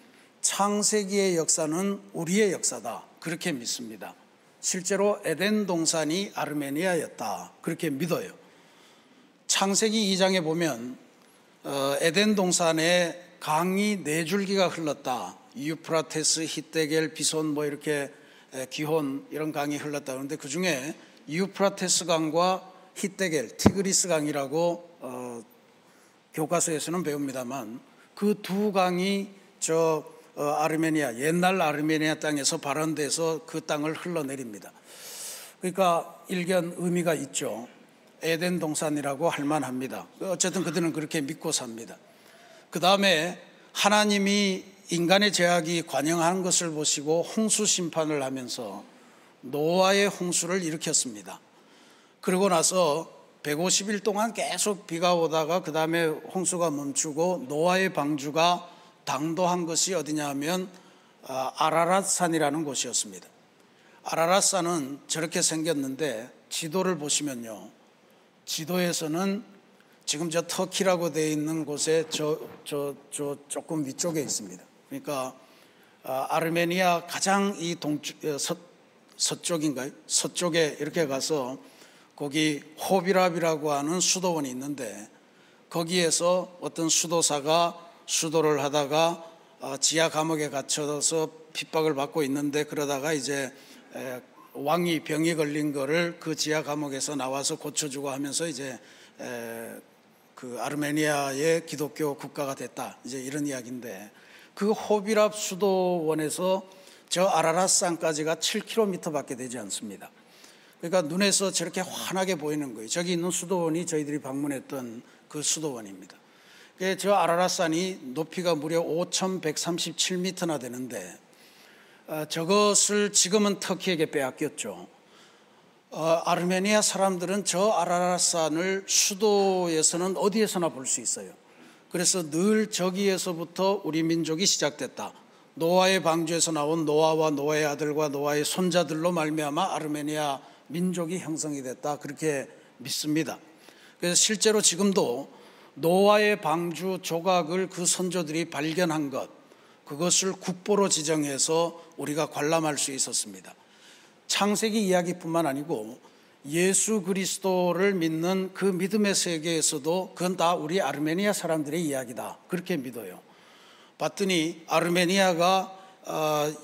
창세기의 역사는 우리의 역사다, 그렇게 믿습니다. 실제로 에덴 동산이 아르메니아였다, 그렇게 믿어요. 창세기 2장에 보면 에덴 동산에 강이 4줄기가 흘렀다. 유프라테스, 히데겔, 비손 뭐 이렇게 기혼 이런 강이 흘렀다. 그런데 그 중에 유프라테스 강과 히데겔, 티그리스 강이라고 교과서에서는 배웁니다만 그 두 강이 아르메니아, 옛날 아르메니아 땅에서 발원돼서 그 땅을 흘러내립니다. 그러니까 일견 의미가 있죠. 에덴 동산이라고 할 만합니다. 어쨌든 그들은 그렇게 믿고 삽니다. 그 다음에 하나님이 인간의 죄악이 관영하는 것을 보시고 홍수 심판을 하면서 노아의 홍수를 일으켰습니다. 그러고 나서 150일 동안 계속 비가 오다가 그 다음에 홍수가 멈추고 노아의 방주가 당도한 것이 어디냐 하면 아라랏산이라는 곳이었습니다. 아라랏산은 저렇게 생겼는데 지도를 보시면요, 지도에서는 지금 저 터키라고 되어 있는 곳에 조금 위쪽에 있습니다. 그러니까 아르메니아 가장 이 서쪽인가요? 서쪽에 이렇게 가서 거기 호비랍이라고 하는 수도원이 있는데 거기에서 어떤 수도사가 수도를 하다가 지하 감옥에 갇혀서 핍박을 받고 있는데 그러다가 이제 왕이 병이 걸린 거를 그 지하 감옥에서 나와서 고쳐주고 하면서 이제 그 아르메니아의 기독교 국가가 됐다. 이제 이런 이야기인데 그 호비랍 수도원에서 저 아라랏산까지가 7km밖에 되지 않습니다. 그러니까 눈에서 저렇게 환하게 보이는 거예요. 저기 있는 수도원이 저희들이 방문했던 그 수도원입니다. 저 아라랏산이 높이가 무려 5,137m나 되는데 저것을 지금은 터키에게 빼앗겼죠. 아르메니아 사람들은 저 아라랏산을 수도에서는 어디에서나 볼 수 있어요. 그래서 늘 저기에서부터 우리 민족이 시작됐다. 노아의 방주에서 나온 노아와 노아의 아들과 노아의 손자들로 말미암아 아르메니아 민족이 형성이 됐다. 그렇게 믿습니다. 그래서 실제로 지금도 노아의 방주 조각을 그 선조들이 발견한 것, 그것을 국보로 지정해서 우리가 관람할 수 있었습니다. 창세기 이야기뿐만 아니고 예수 그리스도를 믿는 그 믿음의 세계에서도 그건 다 우리 아르메니아 사람들의 이야기다. 그렇게 믿어요. 봤더니 아르메니아가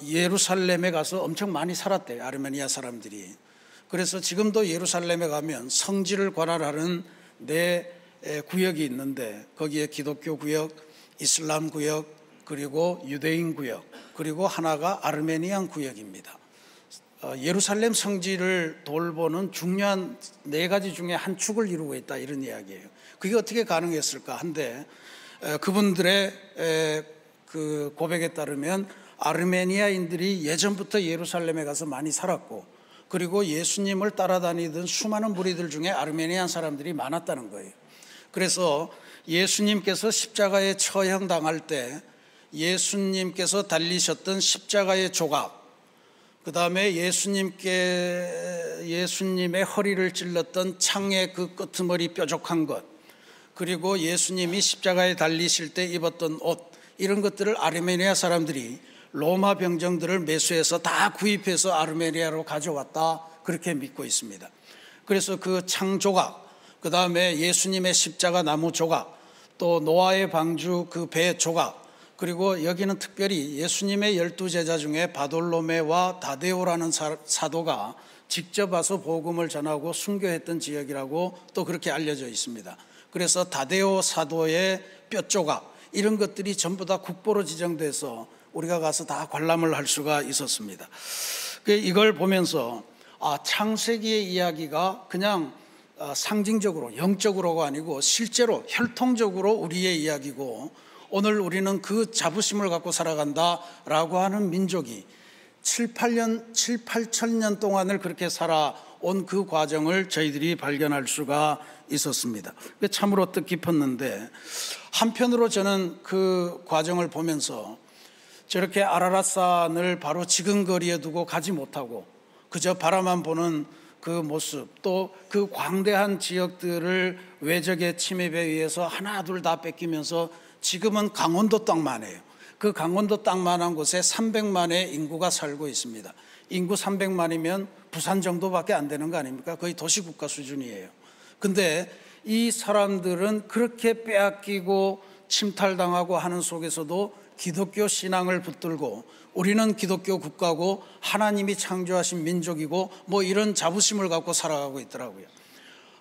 예루살렘에 가서 엄청 많이 살았대요. 아르메니아 사람들이. 그래서 지금도 예루살렘에 가면 성지를 관할하는 네 구역이 있는데 거기에 기독교 구역, 이슬람 구역, 그리고 유대인 구역, 그리고 하나가 아르메니안 구역입니다. 예루살렘 성지를 돌보는 중요한 4가지 중에 한 축을 이루고 있다, 이런 이야기예요. 그게 어떻게 가능했을까 한데 그분들의 그 고백에 따르면 아르메니아인들이 예전부터 예루살렘에 가서 많이 살았고 그리고 예수님을 따라다니던 수많은 무리들 중에 아르메니안 사람들이 많았다는 거예요. 그래서 예수님께서 십자가에 처형당할 때 예수님께서 달리셨던 십자가의 조각, 그 다음에 예수님의 허리를 찔렀던 창의 그 끄트머리 뾰족한 것, 그리고 예수님이 십자가에 달리실 때 입었던 옷, 이런 것들을 아르메니아 사람들이 로마 병정들을 매수해서 다 구입해서 아르메니아로 가져왔다, 그렇게 믿고 있습니다. 그래서 그 창 조각, 그 다음에 예수님의 십자가 나무 조각, 또 노아의 방주 그 배 조각, 그리고 여기는 특별히 예수님의 12제자 중에 바돌로메와 다데오라는 사도가 직접 와서 복음을 전하고 순교했던 지역이라고 또 그렇게 알려져 있습니다. 그래서 다데오 사도의 뼈 조각, 이런 것들이 전부 다 국보로 지정돼서 우리가 가서 다 관람을 할 수가 있었습니다. 이걸 보면서 창세기의 이야기가 그냥 상징적으로 영적으로가 아니고 실제로 혈통적으로 우리의 이야기고 오늘 우리는 그 자부심을 갖고 살아간다라고 하는 민족이 8,000년 동안을 그렇게 살아온 그 과정을 저희들이 발견할 수가 있었습니다. 참으로 뜻깊었는데 한편으로 저는 그 과정을 보면서 저렇게 아라랏산을 바로 지근거리에 두고 가지 못하고 그저 바라만 보는 그 모습, 또 그 광대한 지역들을 외적의 침입에 의해서 하나 둘 다 뺏기면서 지금은 강원도 땅만 해요. 그 강원도 땅만한 곳에 300만의 인구가 살고 있습니다. 인구 300만이면 부산 정도밖에 안 되는 거 아닙니까? 거의 도시국가 수준이에요. 근데 이 사람들은 그렇게 빼앗기고 침탈당하고 하는 속에서도 기독교 신앙을 붙들고 우리는 기독교 국가고 하나님이 창조하신 민족이고 뭐 이런 자부심을 갖고 살아가고 있더라고요.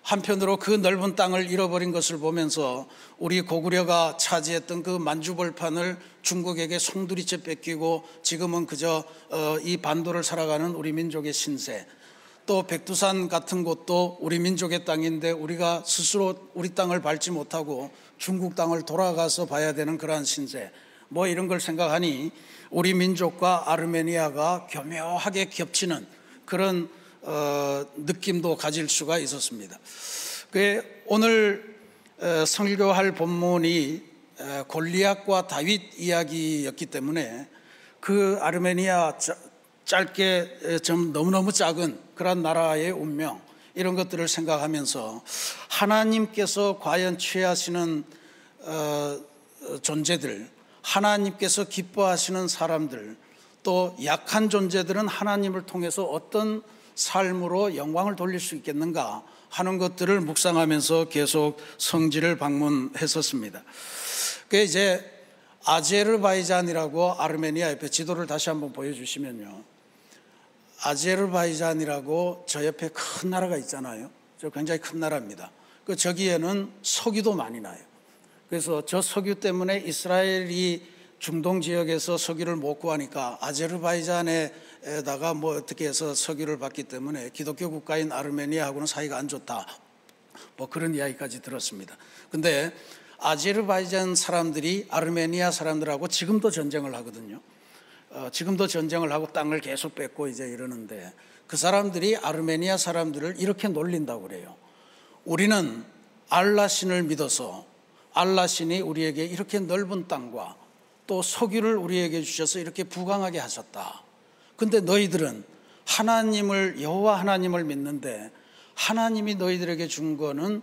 한편으로 그 넓은 땅을 잃어버린 것을 보면서 우리 고구려가 차지했던 그 만주벌판을 중국에게 송두리째 뺏기고 지금은 그저 이 반도를 살아가는 우리 민족의 신세, 또 백두산 같은 곳도 우리 민족의 땅인데 우리가 스스로 우리 땅을 밟지 못하고 중국 땅을 돌아가서 봐야 되는 그러한 신세, 뭐 이런 걸 생각하니 우리 민족과 아르메니아가 교묘하게 겹치는 그런 느낌도 가질 수가 있었습니다. 오늘 설교할 본문이 골리앗과 다윗 이야기였기 때문에 그 아르메니아 짧게 좀 너무너무 작은 그런 나라의 운명, 이런 것들을 생각하면서 하나님께서 과연 취하시는 존재들, 하나님께서 기뻐하시는 사람들, 또 약한 존재들은 하나님을 통해서 어떤 삶으로 영광을 돌릴 수 있겠는가 하는 것들을 묵상하면서 계속 성지를 방문했었습니다. 그게 이제 아제르바이잔이라고, 아르메니아 옆에 지도를 다시 한번 보여주시면요, 아제르바이잔이라고 저 옆에 큰 나라가 있잖아요. 저 굉장히 큰 나라입니다. 그 저기에는 석유도 많이 나요. 그래서 저 석유 때문에 이스라엘이 중동 지역에서 석유를 못 구하니까 아제르바이잔에다가 뭐 어떻게 해서 석유를 받기 때문에 기독교 국가인 아르메니아하고는 사이가 안 좋다, 뭐 그런 이야기까지 들었습니다. 근데 아제르바이잔 사람들이 아르메니아 사람들하고 지금도 전쟁을 하거든요. 지금도 전쟁을 하고 땅을 계속 뺏고 이제 이러는데, 그 사람들이 아르메니아 사람들을 이렇게 놀린다고 그래요. 우리는 알라 신을 믿어서 알라 신이 우리에게 이렇게 넓은 땅과 또 석유를 우리에게 주셔서 이렇게 부강하게 하셨다. 근데 너희들은 하나님을, 여호와 하나님을 믿는데 하나님이 너희들에게 준 거는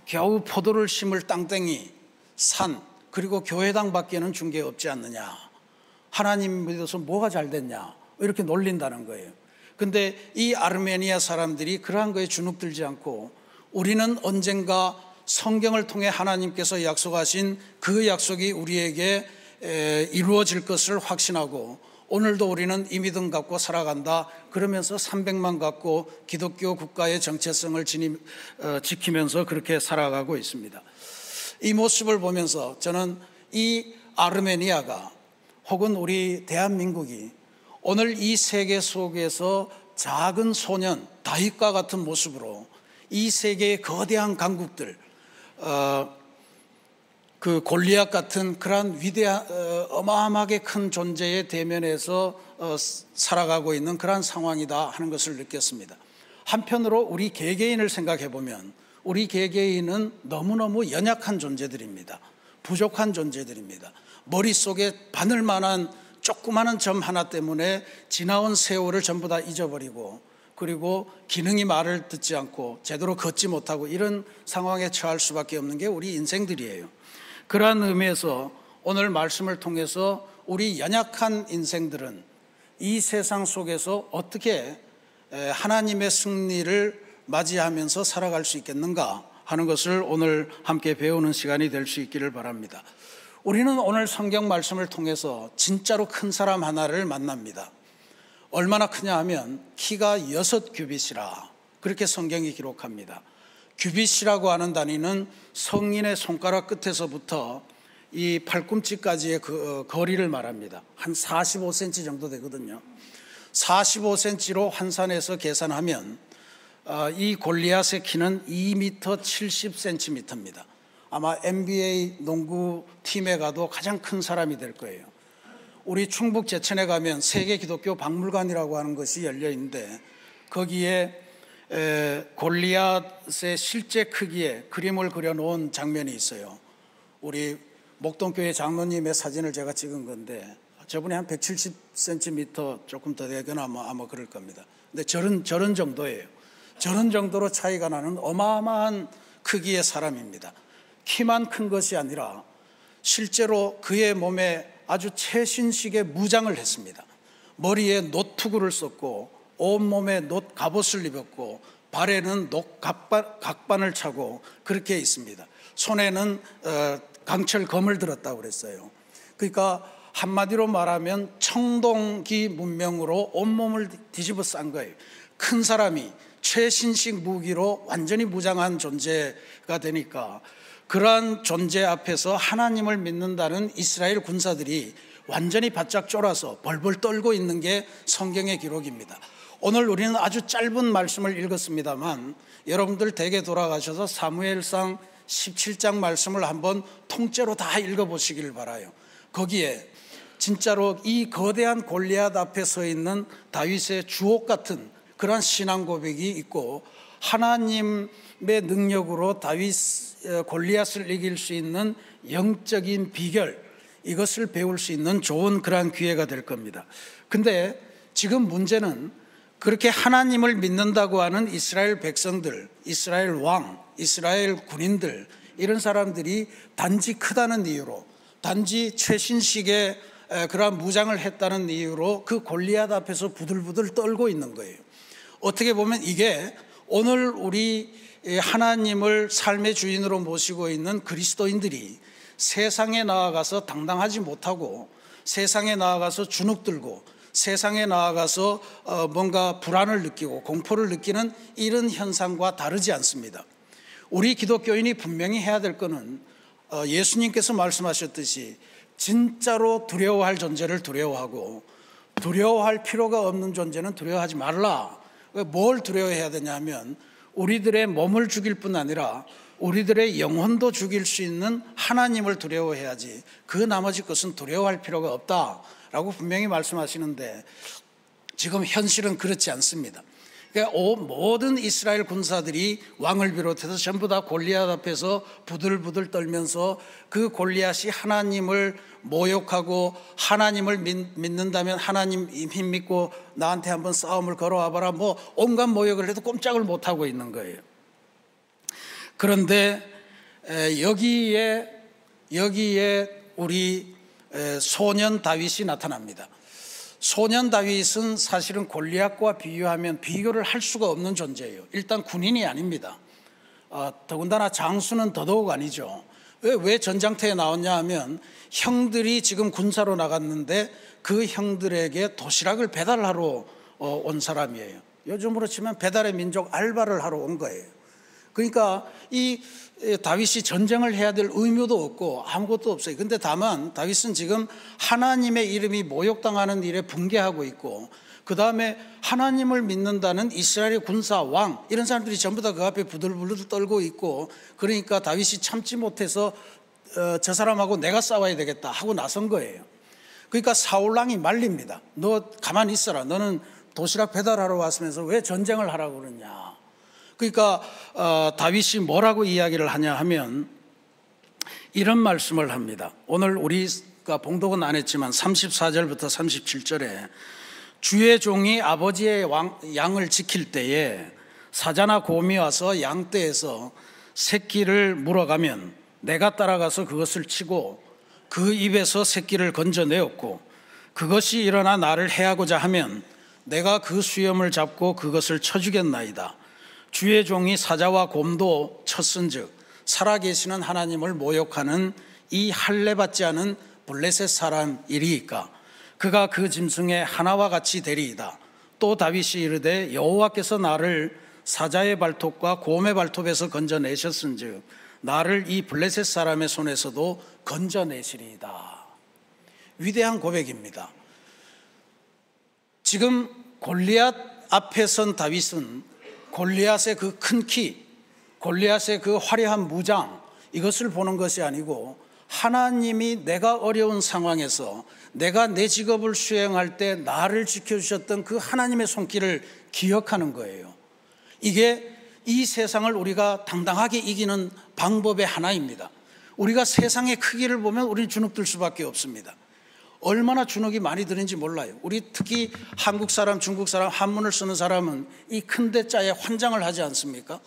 겨우 포도를 심을 땅덩이, 산, 그리고 교회당 밖에는 준 게 없지 않느냐. 하나님 믿어서 뭐가 잘 됐냐, 이렇게 놀린다는 거예요. 근데 이 아르메니아 사람들이 그러한 거에 주눅들지 않고 우리는 언젠가 성경을 통해 하나님께서 약속하신 그 약속이 우리에게 이루어질 것을 확신하고 오늘도 우리는 이 믿음 갖고 살아간다, 그러면서 300만 갖고 기독교 국가의 정체성을 지키면서 그렇게 살아가고 있습니다. 이 모습을 보면서 저는 이 아르메니아가 혹은 우리 대한민국이 오늘 이 세계 속에서 작은 소년 다윗과 같은 모습으로 이 세계의 거대한 강국들, 그 골리앗 같은 그러한 위대한 어마어마하게 큰 존재의 대면에서 살아가고 있는 그러한 상황이다 하는 것을 느꼈습니다. 한편으로 우리 개개인을 생각해 보면 우리 개개인은 너무너무 연약한 존재들입니다. 부족한 존재들입니다. 머릿속에 바늘만한 조그마한 점 하나 때문에 지나온 세월을 전부 다 잊어버리고, 그리고 기능이 말을 듣지 않고 제대로 걷지 못하고 이런 상황에 처할 수밖에 없는 게 우리 인생들이에요. 그러한 의미에서 오늘 말씀을 통해서 우리 연약한 인생들은 이 세상 속에서 어떻게 하나님의 승리를 맞이하면서 살아갈 수 있겠는가 하는 것을 오늘 함께 배우는 시간이 될 수 있기를 바랍니다. 우리는 오늘 성경 말씀을 통해서 진짜로 큰 사람 하나를 만납니다. 얼마나 크냐 하면 키가 6규빗이라 그렇게 성경이 기록합니다. 규빗이라고 하는 단위는 성인의 손가락 끝에서부터 이 팔꿈치까지의 그 거리를 말합니다. 한 45cm 정도 되거든요. 45cm로 환산해서 계산하면 이 골리앗의 키는 2m 70cm입니다. 아마 NBA 농구팀에 가도 가장 큰 사람이 될 거예요. 우리 충북 제천에 가면 세계 기독교 박물관이라고 하는 것이 열려 있는데 거기에 골리앗의 실제 크기의 그림을 그려놓은 장면이 있어요. 우리 목동교회 장로님의 사진을 제가 찍은 건데 저분이 한 170cm 조금 더 되거나 아마 그럴 겁니다. 근데 저런 정도예요. 저런 정도로 차이가 나는 어마어마한 크기의 사람입니다. 키만 큰 것이 아니라 실제로 그의 몸에 아주 최신식의 무장을 했습니다. 머리에 노트구를 썼고 온몸에 갑옷을 입었고 발에는 각반을 차고 그렇게 있습니다. 손에는 강철검을 들었다고 그랬어요. 그러니까 한마디로 말하면 청동기 문명으로 온몸을 뒤집어 싼 거예요. 큰 사람이 최신식 무기로 완전히 무장한 존재가 되니까 그러한 존재 앞에서 하나님을 믿는다는 이스라엘 군사들이 완전히 바짝 쫄아서 벌벌 떨고 있는 게 성경의 기록입니다. 오늘 우리는 아주 짧은 말씀을 읽었습니다만 여러분들 댁에 돌아가셔서 사무엘상 17장 말씀을 한번 통째로 다 읽어보시길 바라요. 거기에 진짜로 이 거대한 골리앗 앞에 서 있는 다윗의 주옥 같은 그러한 신앙 고백이 있고 하나님의 능력으로 골리앗을 이길 수 있는 영적인 비결, 이것을 배울 수 있는 좋은 그러한 기회가 될 겁니다. 근데 지금 문제는 그렇게 하나님을 믿는다고 하는 이스라엘 백성들, 이스라엘 왕, 이스라엘 군인들, 이런 사람들이 단지 크다는 이유로, 단지 최신식의 그러한 무장을 했다는 이유로 그 골리앗 앞에서 부들부들 떨고 있는 거예요. 어떻게 보면 이게 오늘 우리 하나님을 삶의 주인으로 모시고 있는 그리스도인들이 세상에 나아가서 당당하지 못하고 세상에 나아가서 주눅들고 세상에 나아가서 뭔가 불안을 느끼고 공포를 느끼는 이런 현상과 다르지 않습니다. 우리 기독교인이 분명히 해야 될 것은 예수님께서 말씀하셨듯이 진짜로 두려워할 존재를 두려워하고 두려워할 필요가 없는 존재는 두려워하지 말라. 뭘 두려워해야 되냐면 우리들의 몸을 죽일 뿐 아니라 우리들의 영혼도 죽일 수 있는 하나님을 두려워해야지 그 나머지 것은 두려워할 필요가 없다라고 분명히 말씀하시는데 지금 현실은 그렇지 않습니다. 그러니까 모든 이스라엘 군사들이 왕을 비롯해서 전부 다 골리앗 앞에서 부들부들 떨면서 그 골리앗이 하나님을 모욕하고 하나님을 믿는다면 하나님 힘 믿고 나한테 한번 싸움을 걸어와봐라 뭐 온갖 모욕을 해도 꼼짝을 못하고 있는 거예요. 그런데 여기에 우리 소년 다윗이 나타납니다. 소년 다윗은 사실은 골리앗과 비교하면 비교를 할 수가 없는 존재예요. 일단 군인이 아닙니다. 더군다나 장수는 더더욱 아니죠. 왜 전장터에 나왔냐 하면 형들이 지금 군사로 나갔는데 그 형들에게 도시락을 배달하러 온 사람이에요. 요즘으로 치면 배달의 민족 알바를 하러 온 거예요. 그러니까 이 다윗이 전쟁을 해야 될 의무도 없고 아무것도 없어요. 근데 다만 다윗은 지금 하나님의 이름이 모욕당하는 일에 분개하고 있고 그 다음에 하나님을 믿는다는 이스라엘의 군사 왕 이런 사람들이 전부 다 그 앞에 부들부들 떨고 있고 그러니까 다윗이 참지 못해서 저 사람하고 내가 싸워야 되겠다 하고 나선 거예요. 그러니까 사울왕이 말립니다. 너 가만히 있어라. 너는 도시락 배달하러 왔으면서 왜 전쟁을 하라고 그러냐. 그러니까 다윗이 뭐라고 이야기를 하냐 하면 이런 말씀을 합니다. 오늘 우리가 봉독은 안 했지만 34절부터 37절에 주의 종이 아버지의 양을 지킬 때에 사자나 곰이 와서 양떼에서 새끼를 물어가면 내가 따라가서 그것을 치고 그 입에서 새끼를 건져내었고 그것이 일어나 나를 해하고자 하면 내가 그 수염을 잡고 그것을 쳐주겠나이다. 주의 종이 사자와 곰도 쳤은즉 살아계시는 하나님을 모욕하는 이 할례받지 않은 블레셋 사람이리이까 그가 그 짐승의 하나와 같이 되리이다. 또 다윗이 이르되 여호와께서 나를 사자의 발톱과 곰의 발톱에서 건져내셨은즉 나를 이 블레셋 사람의 손에서도 건져내시리이다. 위대한 고백입니다. 지금 골리앗 앞에 선 다윗은 골리앗의 그 큰 키, 골리앗의 그 화려한 무장 이것을 보는 것이 아니고 하나님이 내가 어려운 상황에서 내가 내 직업을 수행할 때 나를 지켜주셨던 그 하나님의 손길을 기억하는 거예요. 이게 이 세상을 우리가 당당하게 이기는 방법의 하나입니다. 우리가 세상의 크기를 보면 우리는 주눅들 수밖에 없습니다. 얼마나 주눅이 많이 드는지 몰라요. 우리 특히 한국 사람, 중국 사람, 한문을 쓰는 사람은 이 큰 대자에 환장을 하지 않습니까?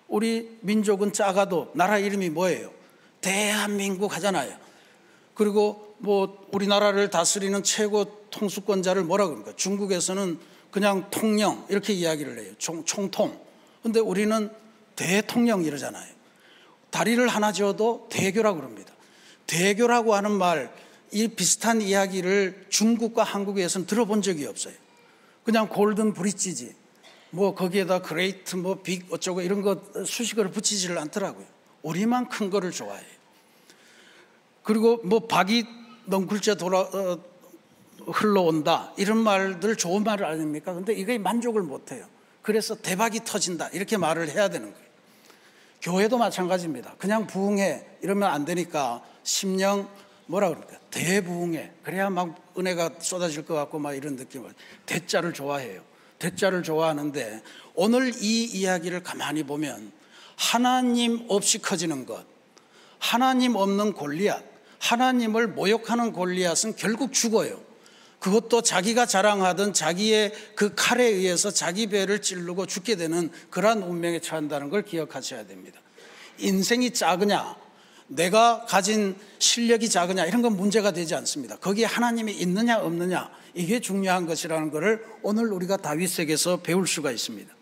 우리 민족은 작아도 나라 이름이 뭐예요? 대한민국 하잖아요. 그리고 뭐 우리나라를 다스리는 최고 통수권자를 뭐라 그럽니까? 중국에서는 그냥 통령 이렇게 이야기를 해요. 총통. 근데 우리는 대통령 이러잖아요. 다리를 하나 지어도 대교라고 그럽니다. 대교라고 하는 말, 이 비슷한 이야기를 중국과 한국에서는 들어본 적이 없어요. 그냥 골든 브릿지지. 뭐 거기에다 그레이트 뭐 빅 어쩌고 이런 거 수식어를 붙이지를 않더라고요. 우리만 큰 거를 좋아해요. 그리고 뭐 박이 넝굴째 흘러온다 이런 말들 좋은 말 아닙니까? 근데 이게 만족을 못해요. 그래서 대박이 터진다 이렇게 말을 해야 되는 거예요. 교회도 마찬가지입니다. 그냥 부흥해 이러면 안 되니까 심령 뭐라 그럽니까? 대부흥해. 그래야 막 은혜가 쏟아질 것 같고 막 이런 느낌을. 대자를 좋아해요. 대자를 좋아하는데 오늘 이 이야기를 가만히 보면 하나님 없이 커지는 것, 하나님 없는 골리앗, 하나님을 모욕하는 골리앗은 결국 죽어요. 그것도 자기가 자랑하던 자기의 그 칼에 의해서 자기 배를 찌르고 죽게 되는 그러한 운명에 처한다는 걸 기억하셔야 됩니다. 인생이 작으냐, 내가 가진 실력이 작으냐 이런 건 문제가 되지 않습니다. 거기에 하나님이 있느냐 없느냐 이게 중요한 것이라는 것을 오늘 우리가 다윗에게서 배울 수가 있습니다.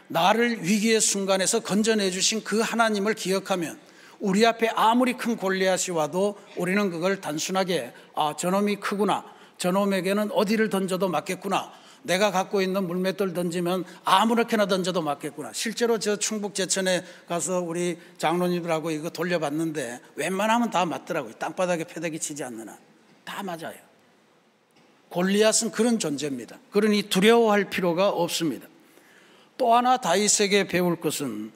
나를 위기의 순간에서 건져내 주신 그 하나님을 기억하면 우리 앞에 아무리 큰 골리앗이 와도 우리는 그걸 단순하게 저놈이 크구나, 저놈에게는 어디를 던져도 맞겠구나, 내가 갖고 있는 물맷돌 던지면 아무렇게나 던져도 맞겠구나. 실제로 저 충북 제천에 가서 우리 장로님들하고 이거 돌려봤는데 웬만하면 다 맞더라고요. 땅바닥에 패대기 치지 않는 한 다 맞아요. 골리앗은 그런 존재입니다. 그러니 두려워할 필요가 없습니다. 또 하나 다윗에게 배울 것은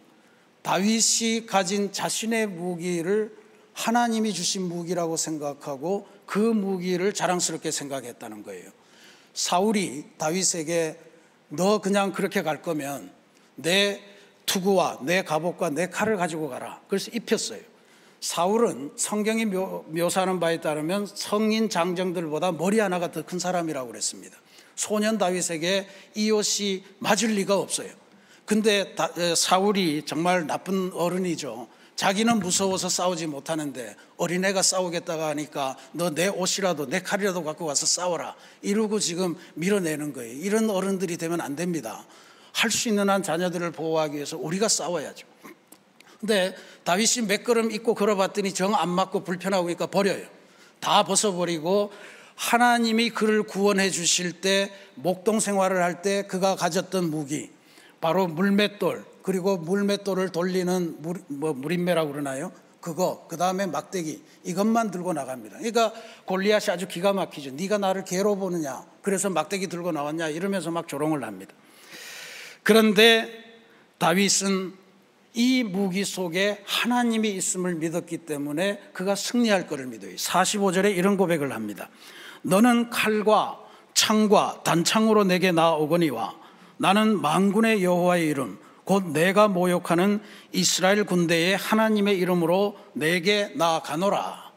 다윗이 가진 자신의 무기를 하나님이 주신 무기라고 생각하고 그 무기를 자랑스럽게 생각했다는 거예요. 사울이 다윗에게 너 그냥 그렇게 갈 거면 내 투구와 내 갑옷과 내 칼을 가지고 가라. 그래서 입혔어요. 사울은 성경이 묘사하는 바에 따르면 성인 장정들보다 머리 하나가 더 큰 사람이라고 그랬습니다. 소년 다윗에게 이 옷이 맞을 리가 없어요. 근데 사울이 정말 나쁜 어른이죠. 자기는 무서워서 싸우지 못하는데 어린애가 싸우겠다고 하니까 너 내 옷이라도 내 칼이라도 갖고 와서 싸워라 이러고 지금 밀어내는 거예요. 이런 어른들이 되면 안 됩니다. 할 수 있는 한 자녀들을 보호하기 위해서 우리가 싸워야죠. 근데 다윗이 몇 걸음 입고 걸어봤더니 정 안 맞고 불편하니까 버려요. 다 벗어버리고 하나님이 그를 구원해 주실 때 목동 생활을 할 때 그가 가졌던 무기 바로 물맷돌, 그리고 물맷돌을 돌리는 무림매라고 그러나요? 그거, 그 다음에 막대기, 이것만 들고 나갑니다. 그러니까 골리앗이 아주 기가 막히죠. 네가 나를 개로 보느냐, 그래서 막대기 들고 나왔냐 이러면서 막 조롱을 합니다. 그런데 다윗은 이 무기 속에 하나님이 있음을 믿었기 때문에 그가 승리할 것을 믿어요. 45절에 이런 고백을 합니다. 너는 칼과 창과 단창으로 내게 나아오거니와 나는 만군의 여호와의 이름 곧 내가 모욕하는 이스라엘 군대의 하나님의 이름으로 내게 나아가노라.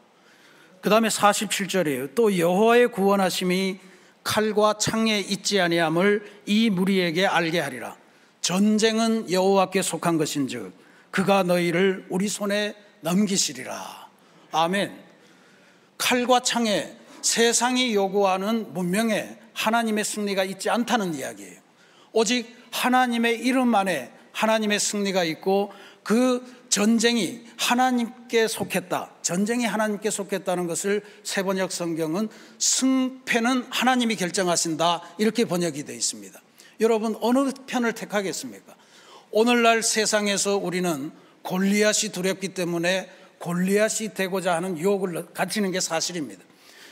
그 다음에 47절이에요. 또 여호와의 구원하심이 칼과 창에 있지 아니함을 이 무리에게 알게 하리라. 전쟁은 여호와께 속한 것인즉 그가 너희를 우리 손에 넘기시리라. 아멘. 칼과 창에 세상이 요구하는 문명에 하나님의 승리가 있지 않다는 이야기예요. 오직 하나님의 이름 안에 하나님의 승리가 있고 그 전쟁이 하나님께 속했다. 전쟁이 하나님께 속했다는 것을 세번역 성경은 승패는 하나님이 결정하신다 이렇게 번역이 되어 있습니다. 여러분 어느 편을 택하겠습니까? 오늘날 세상에서 우리는 골리앗이 두렵기 때문에 골리앗이 되고자 하는 유혹을 가지는 게 사실입니다.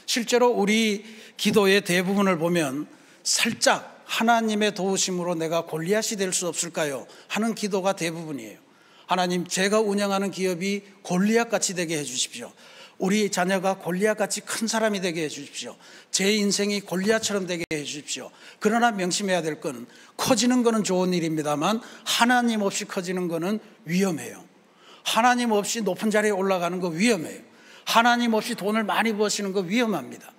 실제로 우리 기도의 대부분을 보면 살짝 하나님의 도우심으로 내가 골리앗이 될 수 없을까요? 하는 기도가 대부분이에요. 하나님, 제가 운영하는 기업이 골리앗같이 되게 해주십시오. 우리 자녀가 골리앗같이 큰 사람이 되게 해주십시오. 제 인생이 골리앗처럼 되게 해주십시오. 그러나 명심해야 될 건 커지는 거는 좋은 일입니다만 하나님 없이 커지는 거는 위험해요. 하나님 없이 높은 자리에 올라가는 거 위험해요. 하나님 없이 돈을 많이 버시는 거 위험합니다.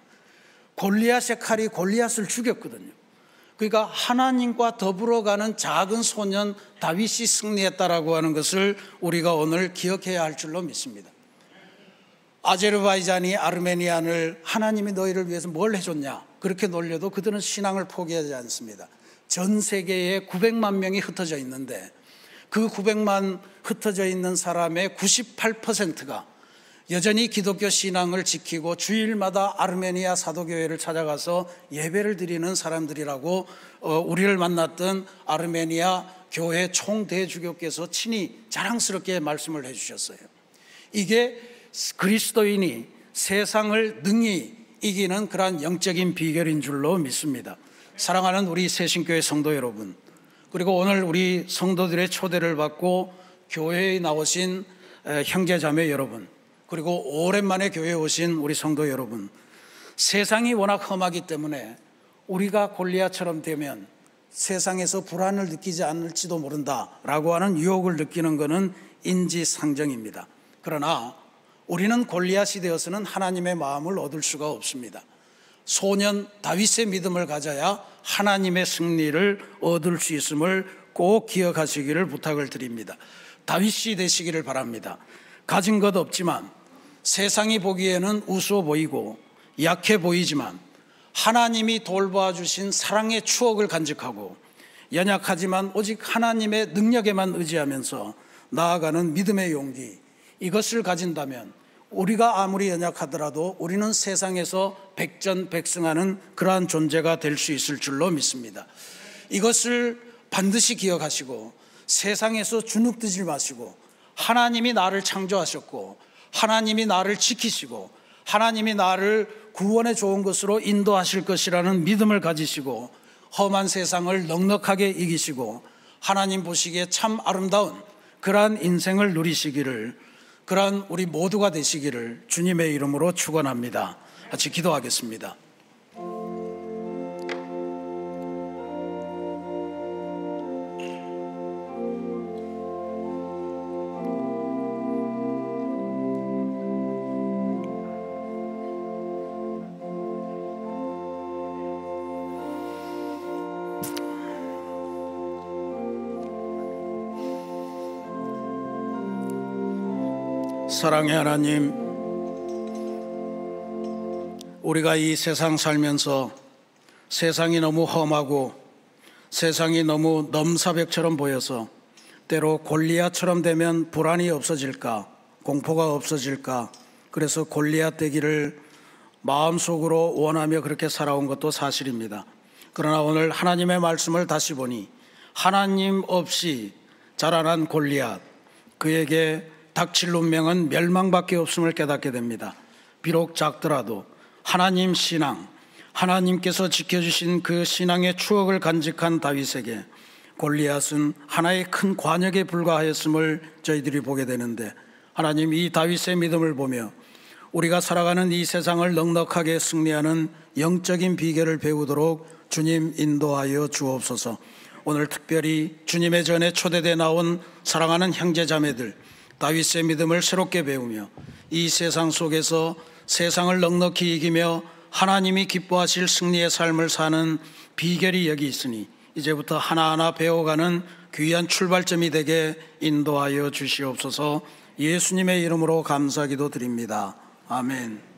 골리앗의 칼이 골리앗을 죽였거든요. 그러니까 하나님과 더불어 가는 작은 소년 다윗이 승리했다라고 하는 것을 우리가 오늘 기억해야 할 줄로 믿습니다. 아제르바이잔이 아르메니안을 하나님이 너희를 위해서 뭘 해줬냐 그렇게 놀려도 그들은 신앙을 포기하지 않습니다. 전 세계에 900만 명이 흩어져 있는데 그 900만 흩어져 있는 사람의 98%가 여전히 기독교 신앙을 지키고 주일마다 아르메니아 사도교회를 찾아가서 예배를 드리는 사람들이라고 우리를 만났던 아르메니아 교회 총대주교께서 친히 자랑스럽게 말씀을 해주셨어요. 이게 그리스도인이 세상을 능히 이기는 그러한 영적인 비결인 줄로 믿습니다. 사랑하는 우리 새신교회 성도 여러분, 그리고 오늘 우리 성도들의 초대를 받고 교회에 나오신 형제자매 여러분, 그리고 오랜만에 교회에 오신 우리 성도 여러분, 세상이 워낙 험하기 때문에 우리가 골리앗처럼 되면 세상에서 불안을 느끼지 않을지도 모른다라고 하는 유혹을 느끼는 것은 인지상정입니다. 그러나 우리는 골리앗이 되어서는 하나님의 마음을 얻을 수가 없습니다. 소년 다윗의 믿음을 가져야 하나님의 승리를 얻을 수 있음을 꼭 기억하시기를 부탁을 드립니다. 다윗이 되시기를 바랍니다. 가진 것 없지만, 세상이 보기에는 우스워 보이고 약해 보이지만 하나님이 돌보아 주신 사랑의 추억을 간직하고 연약하지만 오직 하나님의 능력에만 의지하면서 나아가는 믿음의 용기, 이것을 가진다면 우리가 아무리 연약하더라도 우리는 세상에서 백전백승하는 그러한 존재가 될 수 있을 줄로 믿습니다. 이것을 반드시 기억하시고 세상에서 주눅들지 마시고, 하나님이 나를 창조하셨고 하나님이 나를 지키시고 하나님이 나를 구원의 좋은 것으로 인도하실 것이라는 믿음을 가지시고 험한 세상을 넉넉하게 이기시고 하나님 보시기에 참 아름다운 그러한 인생을 누리시기를, 그러한 우리 모두가 되시기를 주님의 이름으로 축원합니다. 같이 기도하겠습니다. 사랑의 하나님, 우리가 이 세상 살면서 세상이 너무 험하고 세상이 너무 넘사벽처럼 보여서 때로 골리앗처럼 되면 불안이 없어질까, 공포가 없어질까, 그래서 골리앗 되기를 마음속으로 원하며 그렇게 살아온 것도 사실입니다. 그러나 오늘 하나님의 말씀을 다시 보니 하나님 없이 자라난 골리앗, 그에게 닥칠 운명은 멸망밖에 없음을 깨닫게 됩니다. 비록 작더라도 하나님 신앙, 하나님께서 지켜주신 그 신앙의 추억을 간직한 다윗에게 골리앗은 하나의 큰 관역에 불과하였음을 저희들이 보게 되는데, 하나님, 이 다윗의 믿음을 보며 우리가 살아가는 이 세상을 넉넉하게 승리하는 영적인 비결을 배우도록 주님 인도하여 주옵소서. 오늘 특별히 주님의 전에 초대돼 나온 사랑하는 형제자매들, 다윗의 믿음을 새롭게 배우며 이 세상 속에서 세상을 넉넉히 이기며 하나님이 기뻐하실 승리의 삶을 사는 비결이 여기 있으니 이제부터 하나하나 배워가는 귀한 출발점이 되게 인도하여 주시옵소서. 예수님의 이름으로 감사기도 드립니다. 아멘.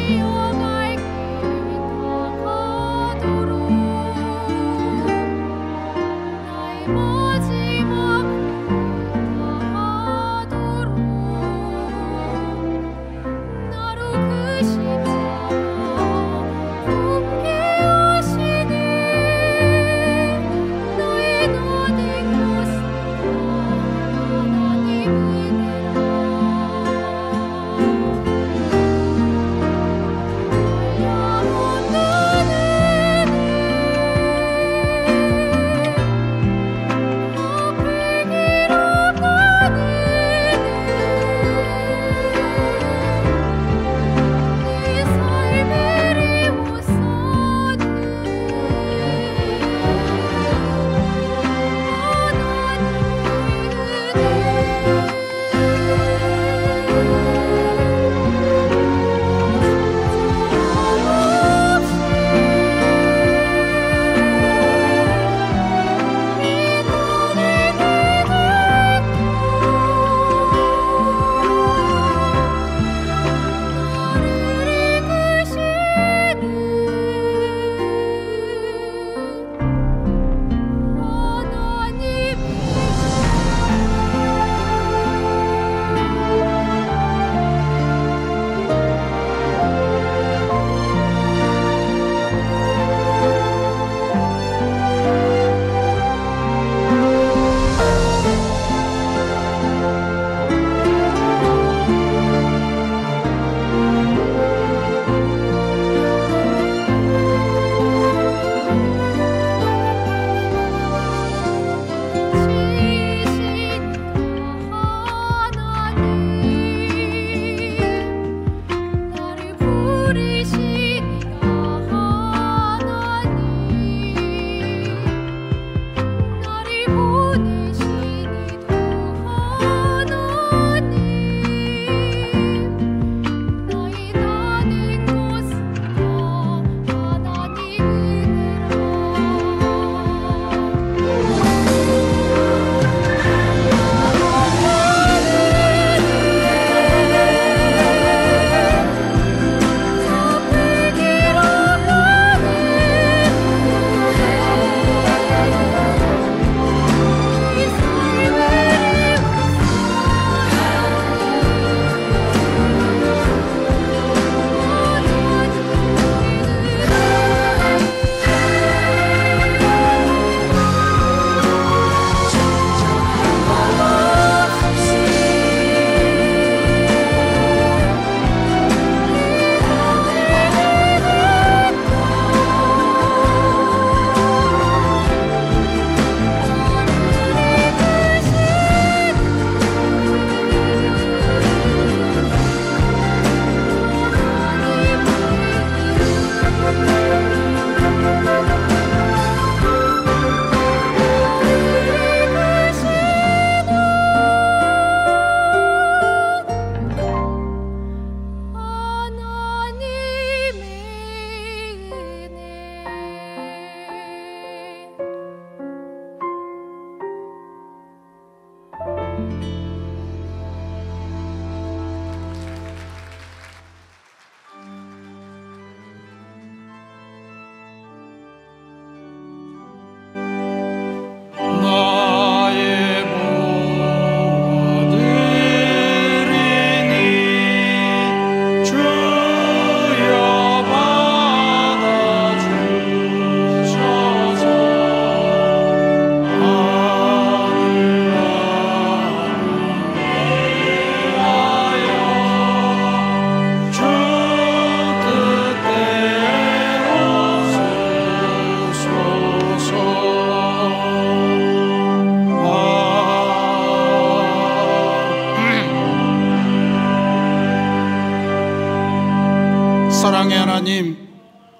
달려갈 길 다가도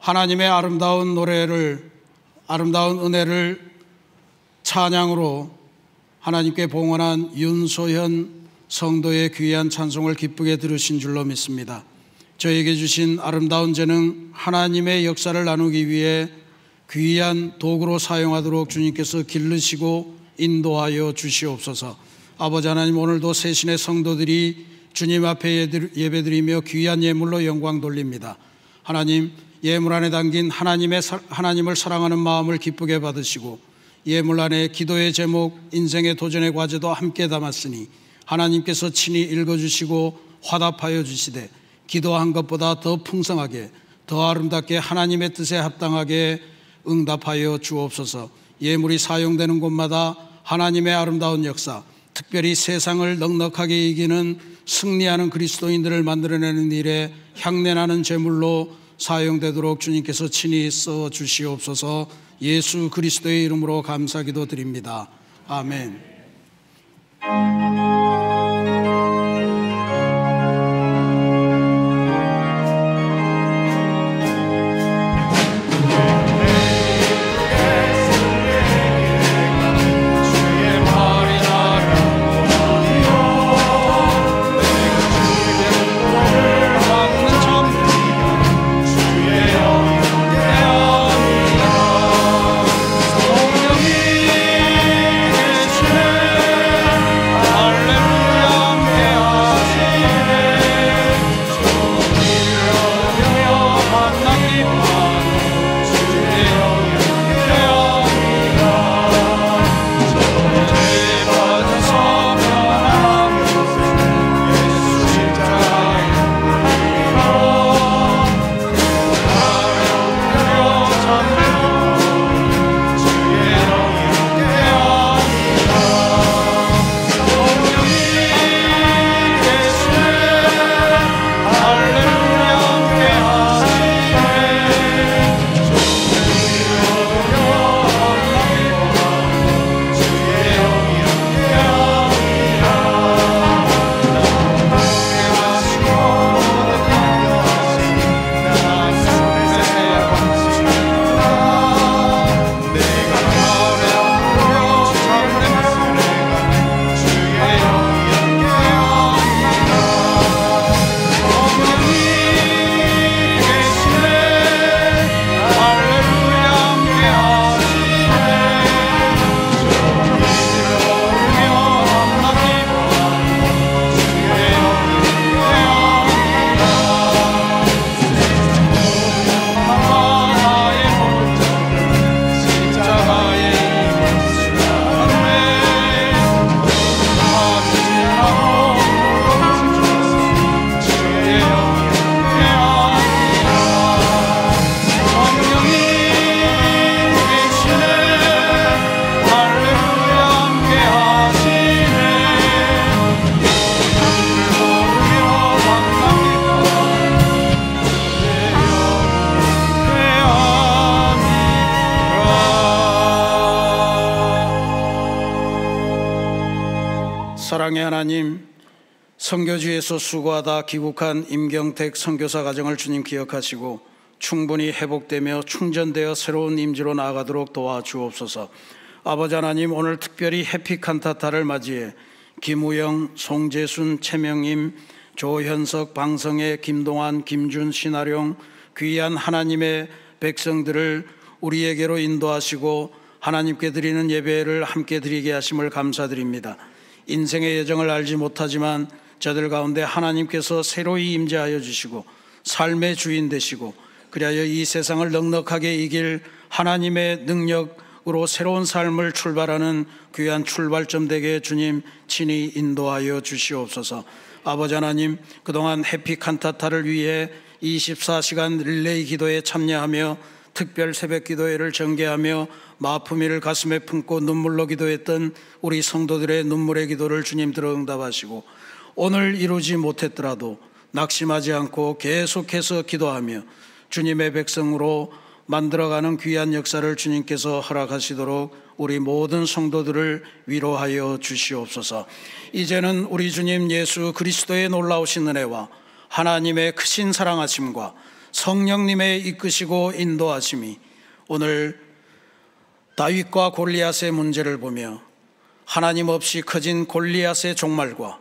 하나님의 아름다운 노래를, 아름다운 은혜를 찬양으로 하나님께 봉헌한 윤소현 성도의 귀한 찬송을 기쁘게 들으신 줄로 믿습니다. 저에게 주신 아름다운 재능, 하나님의 역사를 나누기 위해 귀한 도구로 사용하도록 주님께서 기르시고 인도하여 주시옵소서. 아버지 하나님, 오늘도 새신의 성도들이 주님 앞에 예배드리며 귀한 예물로 영광 돌립니다. 하나님, 예물 안에 담긴 하나님을 사랑하는 마음을 기쁘게 받으시고 예물 안에 기도의 제목, 인생의 도전의 과제도 함께 담았으니 하나님께서 친히 읽어주시고 화답하여 주시되 기도한 것보다 더 풍성하게, 더 아름답게 하나님의 뜻에 합당하게 응답하여 주옵소서. 예물이 사용되는 곳마다 하나님의 아름다운 역사, 특별히 세상을 넉넉하게 이기는 승리하는 그리스도인들을 만들어내는 일에 향내나는 제물로 사용되도록 주님께서 친히 써 주시옵소서. 예수 그리스도의 이름으로 감사기도 드립니다. 아멘. 사랑의 하나님, 선교지에서 수고하다 귀국한 임경택 선교사 가정을 주님 기억하시고 충분히 회복되며 충전되어 새로운 임지로 나아가도록 도와주옵소서. 아버지 하나님, 오늘 특별히 해피 칸타타를 맞이해 김우영, 송재순, 최명임, 조현석, 방성애, 김동환, 김준, 신하룡 귀한 하나님의 백성들을 우리에게로 인도하시고 하나님께 드리는 예배를 함께 드리게 하심을 감사드립니다. 인생의 여정을 알지 못하지만 저들 가운데 하나님께서 새로이 임재하여 주시고 삶의 주인 되시고 그리하여 이 세상을 넉넉하게 이길 하나님의 능력으로 새로운 삶을 출발하는 귀한 출발점 되게 주님 친히 인도하여 주시옵소서. 아버지 하나님, 그동안 해피 칸타타를 위해 24시간 릴레이 기도에 참여하며 특별 새벽 기도회를 전개하며 마품이를 가슴에 품고 눈물로 기도했던 우리 성도들의 눈물의 기도를 주님 들어 응답하시고 오늘 이루지 못했더라도 낙심하지 않고 계속해서 기도하며 주님의 백성으로 만들어가는 귀한 역사를 주님께서 허락하시도록 우리 모든 성도들을 위로하여 주시옵소서. 이제는 우리 주님 예수 그리스도의 놀라우신 은혜와 하나님의 크신 사랑하심과 성령님의 이끄시고 인도하심이 오늘 다윗과 골리앗의 문제를 보며 하나님 없이 커진 골리앗의 종말과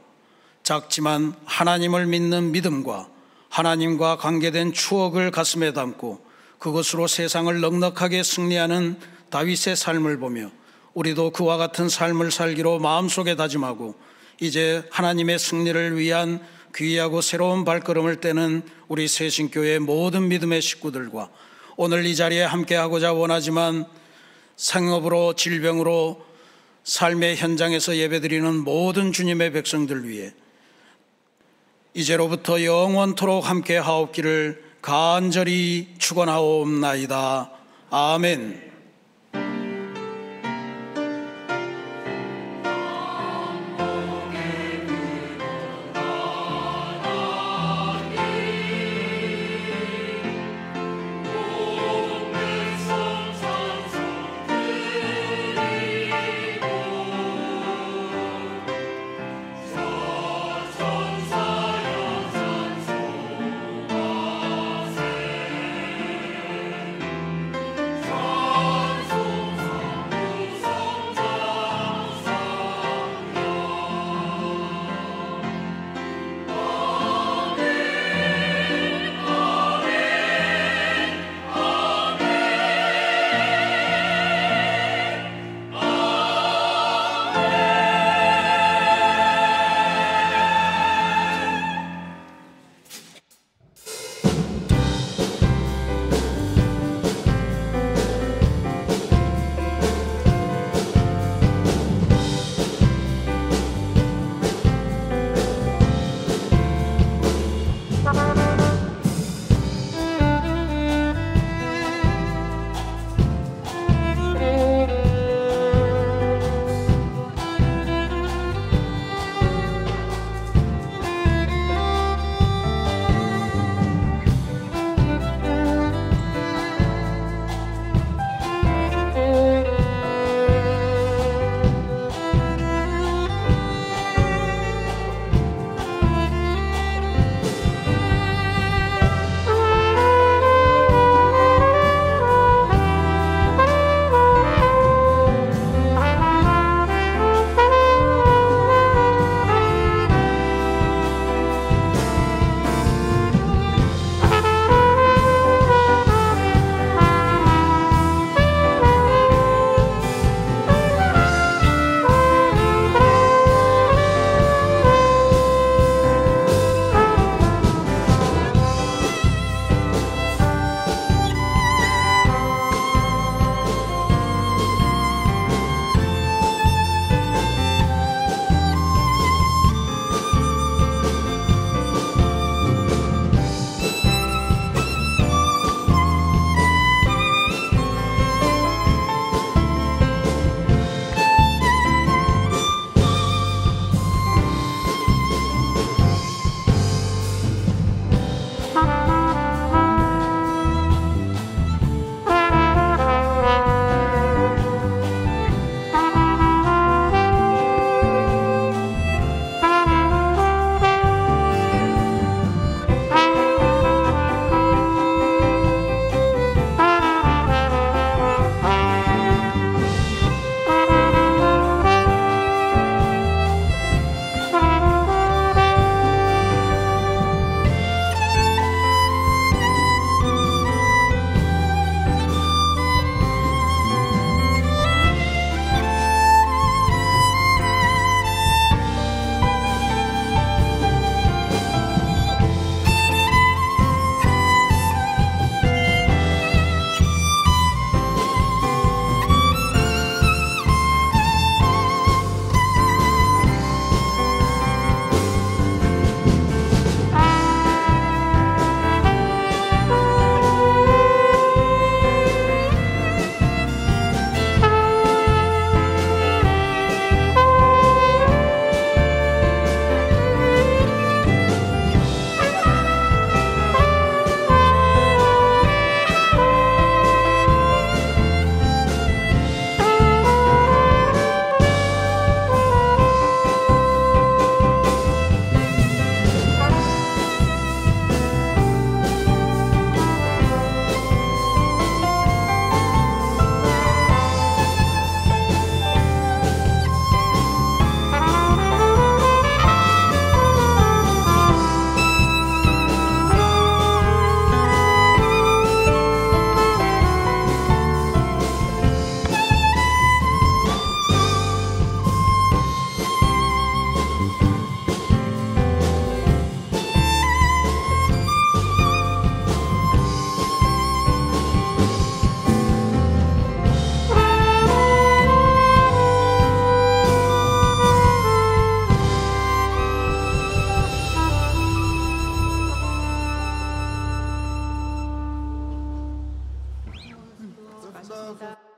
작지만 하나님을 믿는 믿음과 하나님과 관계된 추억을 가슴에 담고 그것으로 세상을 넉넉하게 승리하는 다윗의 삶을 보며 우리도 그와 같은 삶을 살기로 마음속에 다짐하고 이제 하나님의 승리를 위한 귀하고 새로운 발걸음을 떼는 우리 새신교회 모든 믿음의 식구들과 오늘 이 자리에 함께하고자 원하지만 생업으로 질병으로 삶의 현장에서 예배드리는 모든 주님의 백성들 위해 이제로부터 영원토록 함께하옵기를 간절히 축원하옵나이다. 아멘. 주옵소서.